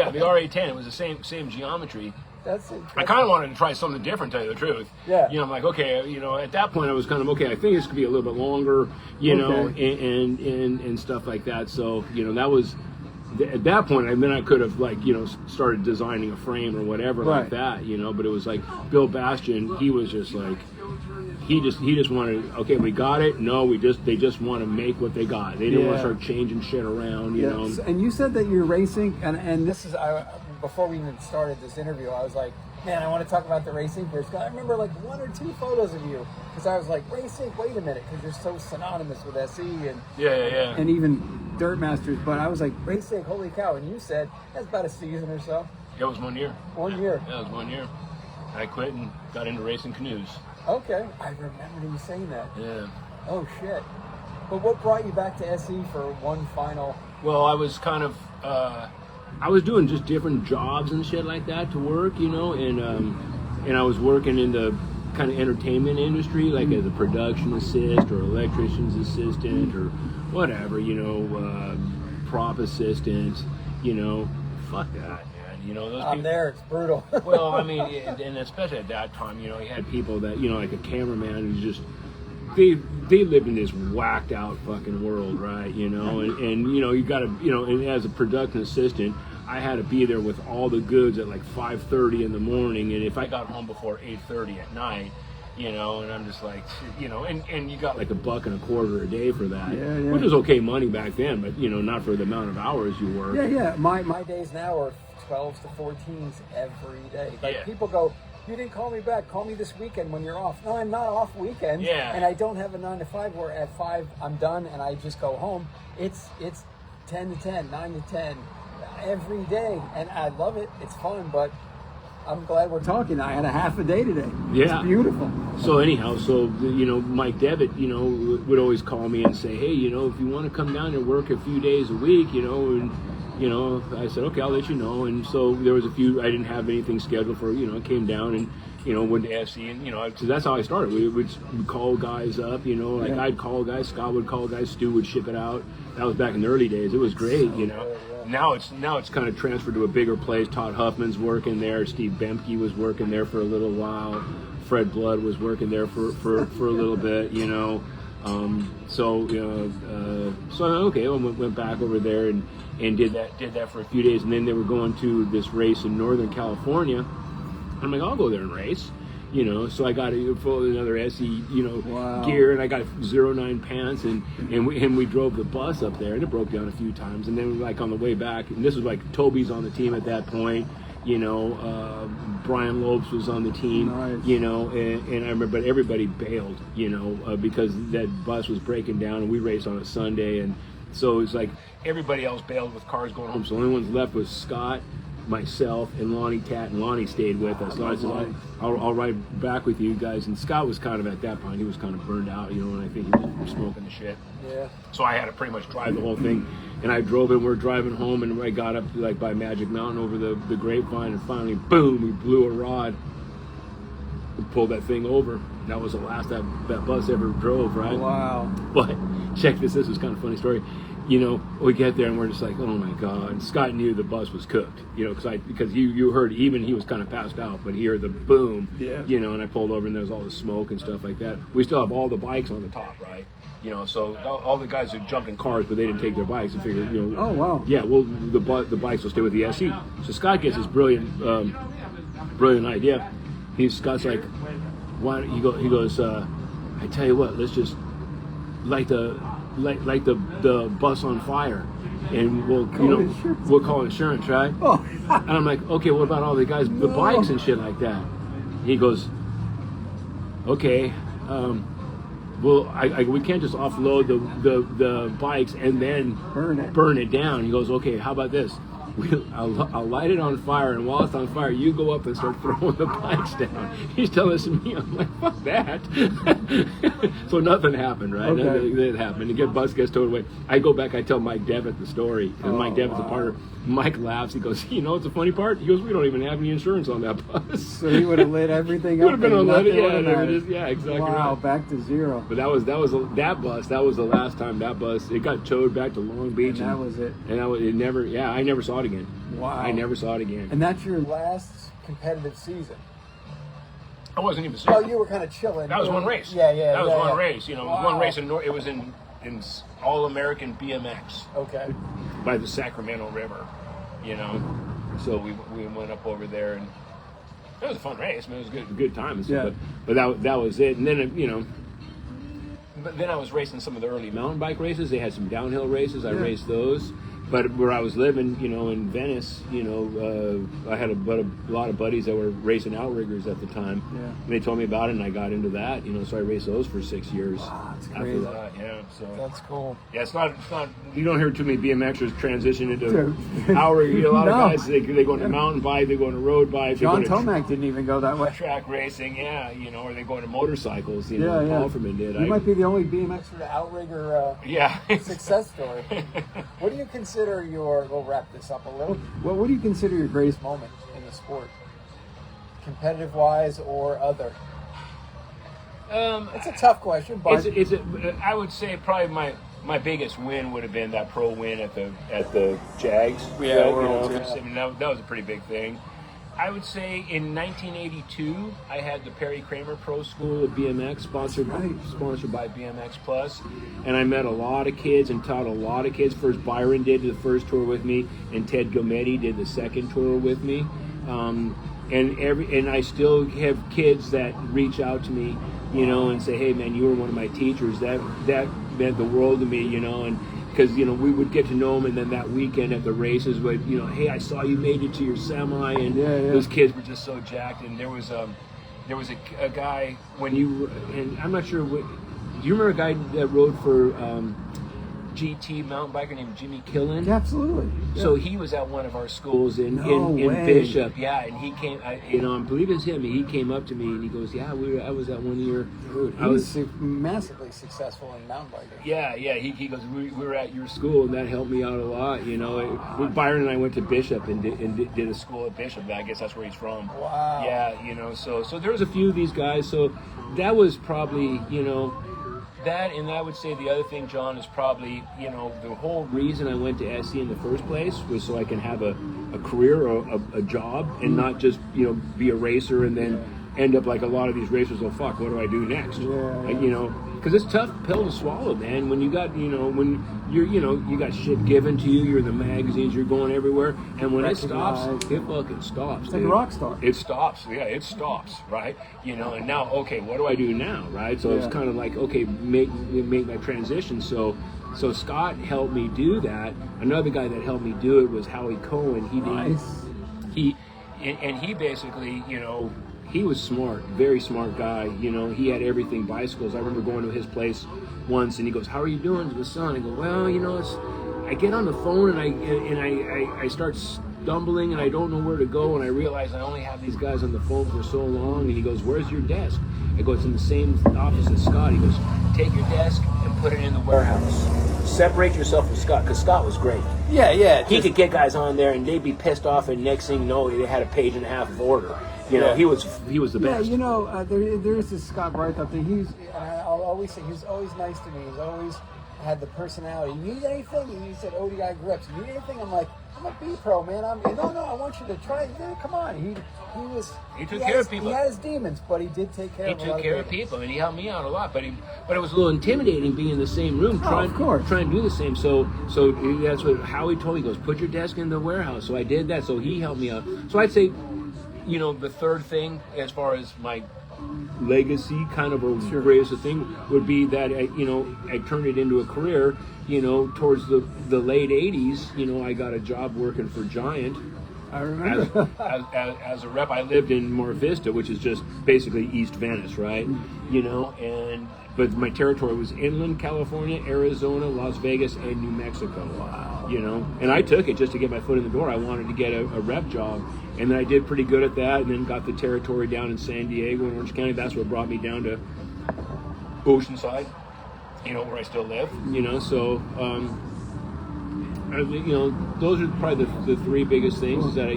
A: the RA10. It was the same geometry.
C: That's it.
A: I kind of wanted to try something different, to tell you the truth.
C: Yeah.
A: I'm like, okay, at that point I was kind of, okay, I think this could be a little bit longer, and stuff like that. So, that was, at that point, and then I could have, started designing a frame or whatever like that, but it was like Bill Bastian, he was just like, he just wanted, okay, we got it. No, they just want to make what they got. They didn't want to start changing shit around, you know.
B: And you said that you're racing, and
C: this is, before we even started this interview, I was like, man, I want to talk about the Racing here. I remember like 1 or 2 photos of you, because I was like, Racing, wait a minute, because you're so synonymous with SE and
B: and even Dirt Masters. But I was like,
C: Racing, holy cow! And you said that's about a season or so.
A: It was 1 year.
C: 1 year.
A: Yeah, it was 1 year. I quit and got into racing canoes.
C: Okay, I remember you saying that.
A: Yeah.
C: Oh shit! But what brought you back to SE for one final?
A: Well, I was kind of. I was doing just different jobs and shit like that to work, and I was working in the kind of entertainment industry, like as a production assist or electrician's assistant or whatever, prop assistant, fuck that, man. Those
C: I'm
A: people,
C: there. It's brutal.
A: Well, I mean, and especially at that time, you had people that, like a cameraman who's just. They live in this whacked out fucking world, right? And you gotta, and as a production assistant, I had to be there with all the goods at like 5:30 in the morning, and if I got home before 8:30 at night, and I'm just like, and you got like $1.25 a day for that, which was okay money back then, but not for the amount of hours you work.
C: Yeah. My days now are 12s to 14s every day. Like people go, you didn't call me back. Call me this weekend when you're off. No, I'm not off weekends.
A: Yeah.
C: And I don't have a 9 to 5 where at 5 I'm done and I just go home. It's 10 to 10, 9 to 10 every day. And I love it. It's fun, but I'm glad we're talking. I had a half a day today.
A: Yeah.
C: It's beautiful.
A: So anyhow, Mike Devitt, would always call me and say, hey, if you want to come down and work a few days a week, and I said, okay, I'll let you know. And so there was a few, I didn't have anything scheduled for, I came down and, went to FC and, because that's how I started. We would call guys up, I'd call guys, Scott would call guys, Stu would ship it out. That was back in the early days. It was great, Now it's kind of transferred to a bigger place. Todd Huffman's working there. Steve Bemke was working there for a little while. Fred Blood was working there for a little bit, So okay, I went back over there and did that for a few days, and then they were going to this race in Northern California. I'm like, I'll go there and race. So I got another SE,
C: Wow.
A: gear, and I got 09 pants, and we drove the bus up there, and it broke down a few times, and then like on the way back, and this was like Toby's on the team at that point, Brian Lopes was on the team,
C: Nice.
A: and I remember everybody bailed, because that bus was breaking down, and we raced on a Sunday, and so it's like everybody else bailed with cars going home, so the only ones left was Scott, myself, and Lonnie Tat, and Lonnie stayed with us. So I said, I'll ride back with you guys. And Scott was kind of at that point, he was kind of burned out, and I think he was smoking the shit.
C: Yeah.
A: So I had to pretty much drive the whole thing. And I drove it, we're driving home, and I got up like by Magic Mountain over the grapevine, and finally, boom, we blew a rod. We pulled that thing over. That was the last that bus ever drove, right?
C: Wow.
A: But check this was kind of a funny story. We get there and we're just like, oh my God. And Scott knew the bus was cooked, because you heard, even he was kind of passed out, but he heard the boom,
C: Yeah.
A: And I pulled over and there was all the smoke and stuff like that. We still have all the bikes on the top, right? So all the guys who jumped in cars, but they didn't take their bikes and figured,
C: Oh, wow.
A: yeah, well, the bikes will stay with the SE. So Scott gets this brilliant idea. Scott's like, why? He goes, I tell you what, let's just light the bus on fire, and we'll call insurance, right?
C: Oh.
A: And I'm like, okay, what about all the guys, the bikes and shit like that? He goes, okay, well, we can't just offload the bikes and then burn it down. He goes, okay, how about this? I'll light it on fire, and while it's on fire, you go up and start throwing the bikes down. He's telling this to me. I'm like, fuck that. So nothing happened, right?
C: Okay.
A: Nothing happened. The bus gets towed away. I go back, I tell Mike Devitt the story, and Mike Devitt's a partner. Mike laughs. He goes, it's a funny part? He goes, we don't even have any insurance on that bus.
C: So he would have lit everything up.
A: Would have been unleaded,
C: Yeah,
A: yeah, exactly.
C: Wow,
A: right.
C: back to zero.
A: But that was the last time that bus, it got towed back to Long Beach.
C: And that was it.
A: And I never saw it again.
C: Wow.
A: I never saw it again.
C: And that's your last competitive season.
A: I wasn't even
C: Oh,
A: sick.
C: you were kind of chilling.
A: That was one race.
C: Yeah.
A: That was one
C: yeah.
A: race. It was one race it was in All-American BMX
C: Okay.
A: by the Sacramento River, So we went up over there, and it was a fun race. I mean, it was a good time.
C: Yeah.
A: But that was it. And then, but then I was racing some of the early mountain bike races. They had some downhill races. I raced those. But where I was living, in Venice, I had a lot of buddies that were racing outriggers at the time.
C: Yeah.
A: And they told me about it, and I got into that, so I raced those for 6 years.
C: Wow, that's
A: after
C: crazy.
A: that. Yeah, so.
C: That's cool.
A: Yeah, it's not, you don't hear too many BMXers transition into
C: Dude.
A: outrigger. A lot
C: No.
A: of guys, they go into mountain bike, they go into road bike,
C: John
A: they go into
C: Tomac didn't even go that way.
A: track racing, or they go into motorcycles,
C: Yeah.
A: Paul Ferman did.
C: You might be the only BMX sort of outrigger
A: Yeah.
C: success story. What do you consider we'll wrap this up a little. Well, what do you consider your greatest moment in the sport? Competitive wise or other? It's a tough question, but
A: I would say probably my biggest win would have been that pro win at the Jags.
C: Yeah,
A: right?
C: Worlds,
A: I mean, that was a pretty big thing. I would say in 1982, I had the KRAMER Pro School of BMX sponsored by BMX Plus, and I met a lot of kids and taught a lot of kids. First, Byron did the first tour with me, and Ted Gometti did the second tour with me. And I still have kids that reach out to me, and say, "Hey, man, you were one of my teachers." That meant the world to me, and. Because, we would get to know them, and then that weekend at the races, hey, I saw you made it to your semi, and those kids were just so jacked. And there was a guy, and I'm not sure, do you remember a guy that rode for GT mountain biker named Jimmy Killen.
B: Absolutely. Yeah.
A: So he was at one of our schools in
B: way.
A: Bishop, and he came. I believe it's him. He came up to me and he goes, "Yeah, I was at one year.
C: Dude, he was massively successful in mountain biking."
A: Yeah. He goes, we were at your school and that helped me out a lot. Byron and I went to Bishop and did a school at Bishop. I guess that's where he's from.
C: Wow.
A: Yeah. So there's a few of these guys. So that was probably that, and I would say the other thing, John, is probably, the whole reason I went to SC in the first place was so I can have a career or a job and not just, be a racer and then end up like a lot of these racers. Oh, fuck, what do I do next? Because it's a tough pill to swallow, man. When you got, when you're, you got shit given to you, you're in the magazines, you're going everywhere, and when it stops, it fucking stops.
B: It's like a rock star.
A: It stops, right? And now, okay, what do I do now, right? So it's kind of like, okay, make my transition. So Scott helped me do that. Another guy that helped me do it was Howie Cohen. He basically, he was smart, very smart guy. He had everything, bicycles. I remember going to his place once, and he goes, "How are you doing?" to the son. I go, "Well, I get on the phone and I start stumbling and I don't know where to go, and I realize I only have these guys on the phone for so long." And he goes, "Where's your desk?" I go, "It's in the same office as Scott." He goes, "Take your desk and put it in the warehouse. Separate yourself from Scott," because Scott was great.
C: Yeah.
A: He could get guys on there and they'd be pissed off, and next thing you know, they had a page and a half of order. He was the best.
B: Yeah, there is this Scott Bartha thing.
C: I'll always say, he was always nice to me. He's always had the personality. "You need anything?" And he said, "ODI grips. You need anything?" I'm like, "I'm a B pro, man. No, I want you to try it. Dude, come on." He took care of people. He had his demons, but he did take care of a lot of
A: people, and he helped me out a lot. But it was a little intimidating being in the same room, trying to do the same. So that's what Howie told me. He goes, "Put your desk in the warehouse." So I did that. So he helped me out. So I'd say, the third thing as far as my legacy, kind of a greatest thing, would be that I turned it into a career. Towards the late '80s, I got a job working for Giant.
B: I remember.
A: As a rep, I lived in Mar Vista, which is just basically East Venice, right? But my territory was inland California, Arizona, Las Vegas, and New Mexico. Wow. And I took it just to get my foot in the door. I wanted to get a rep job, and then I did pretty good at that, and then got the territory down in San Diego and Orange County. That's what brought me down to Oceanside, where I still live. So. Those are probably the three biggest things. Is that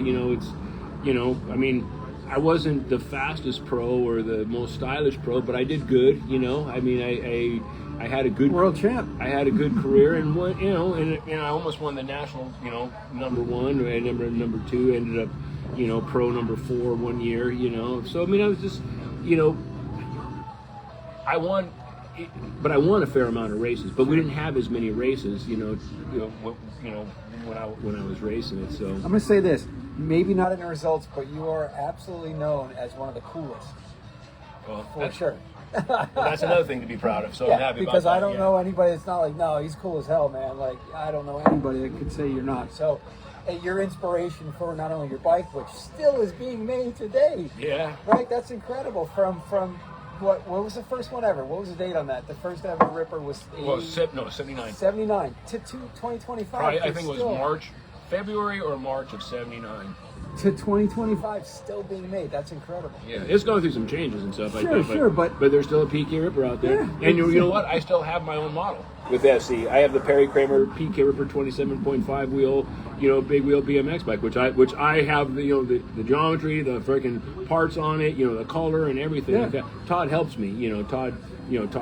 A: I wasn't the fastest pro or the most stylish pro, but I did good. I had a good
B: world champ. I
A: had a good career, and I almost won the national. Number one, and number two. Ended up, pro number 4 1 year. So I was just, I won. But I won a fair amount of races, but we didn't have as many races, when I was racing it. So
B: I'm gonna say this:
C: maybe not in the results, but you are absolutely known as one of the coolest.
A: Well,
C: for sure.
A: Well, that's another thing to be proud of. So I'm happy about that.
C: Because I don't know anybody that's not like, no, he's cool as hell, man. Like, I don't know anybody that could say you're not. So, your inspiration for not only your bike, which still is being made today.
A: Yeah.
C: Right. That's incredible. From what was the first one ever? What was the date on that? The first ever Ripper was
A: 79.
C: 79 to 2025.
A: Probably, I think it was February or March of 79.
B: To 2025
C: still being made. That's incredible.
A: Yeah, it's going through some changes and stuff.
B: But
A: there's still a PK Ripper out there.
B: Yeah,
A: and you know what? I still have my own model with SC. I have the Perry KRAMER PK Ripper 27.5 wheel, big wheel BMX bike, which I have the geometry, the freaking parts on it, the color and everything like that. Todd helps me, Todd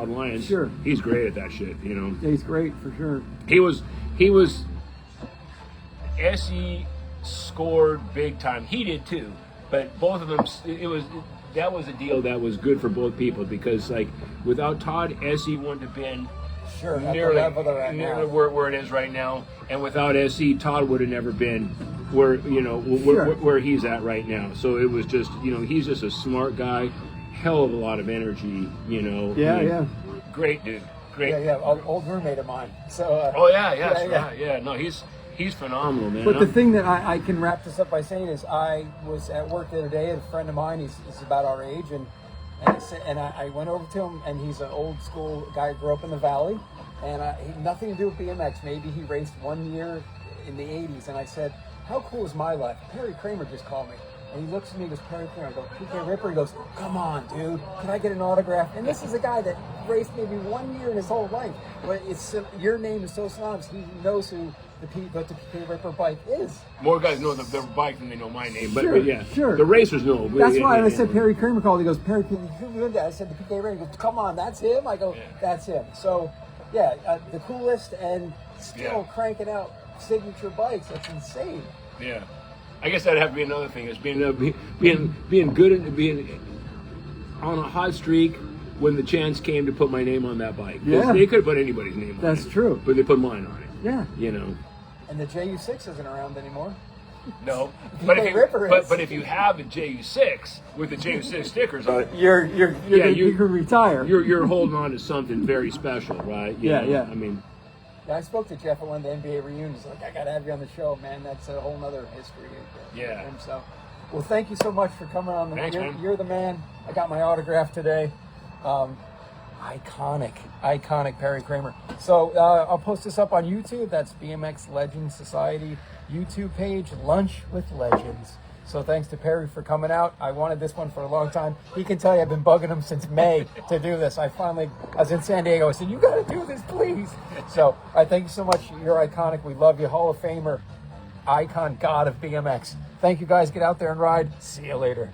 A: Lyons.
B: Sure.
A: He's great at that shit,
B: Yeah, he's great for sure.
A: He was SE scored big time. He did too, but both of them. That was a deal that was good for both people, because without Todd, SE wouldn't have been nearly where it is right now, and without SE, Todd would have never been where he's at right now. So it was just he's just a smart guy, hell of a lot of energy. Great dude. Great.
C: Yeah. Old roommate of mine. So.
A: No, he's phenomenal, man.
C: But the thing that I can wrap this up by saying is, I was at work the other day, and a friend of mine, he's about our age, and I went over to him, and he's an old school guy who grew up in the valley, and nothing to do with BMX. Maybe he raced 1 year in the 80s, and I said, how cool is my life? Perry Kramer just called me. And he looks at me and goes, Perry Kramer. I go, PK Ripper. He goes, come on, dude. Can I get an autograph? And this is a guy that raced maybe 1 year in his whole life. But your name is so synonymous. He knows what the PK Ripper bike is.
A: More guys know the bike than they know my name. But,
B: Sure,
A: but yeah,
B: sure.
A: the racers know.
B: That's why
A: yeah,
B: I said Perry Kramer called. He goes, Perry,
C: Who I said the PK Ripper. He goes, come on, that's him? I go,
A: Yeah.
C: that's him. So, yeah, the coolest and still cranking out signature bikes. That's insane.
A: Yeah. I guess that'd have to be another thing, is being good and being on a hot streak when the chance came to put my name on that bike. 'Cause
B: Yeah.
A: they could have put anybody's name on it.
B: That's true.
A: But they put mine on it.
B: Yeah.
A: You know.
C: And the JU6 isn't around anymore.
A: No.
C: PK Ripper is.
A: But if you have the JU6 with the JU6 stickers on it,
B: You can retire.
A: you're holding on to something very special, right? You know?
B: Yeah.
A: I mean,
C: Yeah, I spoke to Jeff at one of the NBA reunions. Like, I got to have you on the show, man. That's a whole nother history.
A: Yeah.
C: And so, well, thank you so much for coming on.
A: Thanks, man.
C: You're the man. I got my autograph today. Iconic Perry Kramer. So I'll post this up on YouTube. That's BMX Legends Society YouTube page, Lunch with Legends. So thanks to Perry for coming out. I wanted this one for a long time. He can tell you I've been bugging him since May to do this. I was in San Diego. I said, you got to do this, please. So I thank you so much. You're iconic. We love you. Hall of Famer, icon, god of BMX. Thank you, guys. Get out there and ride. See you later.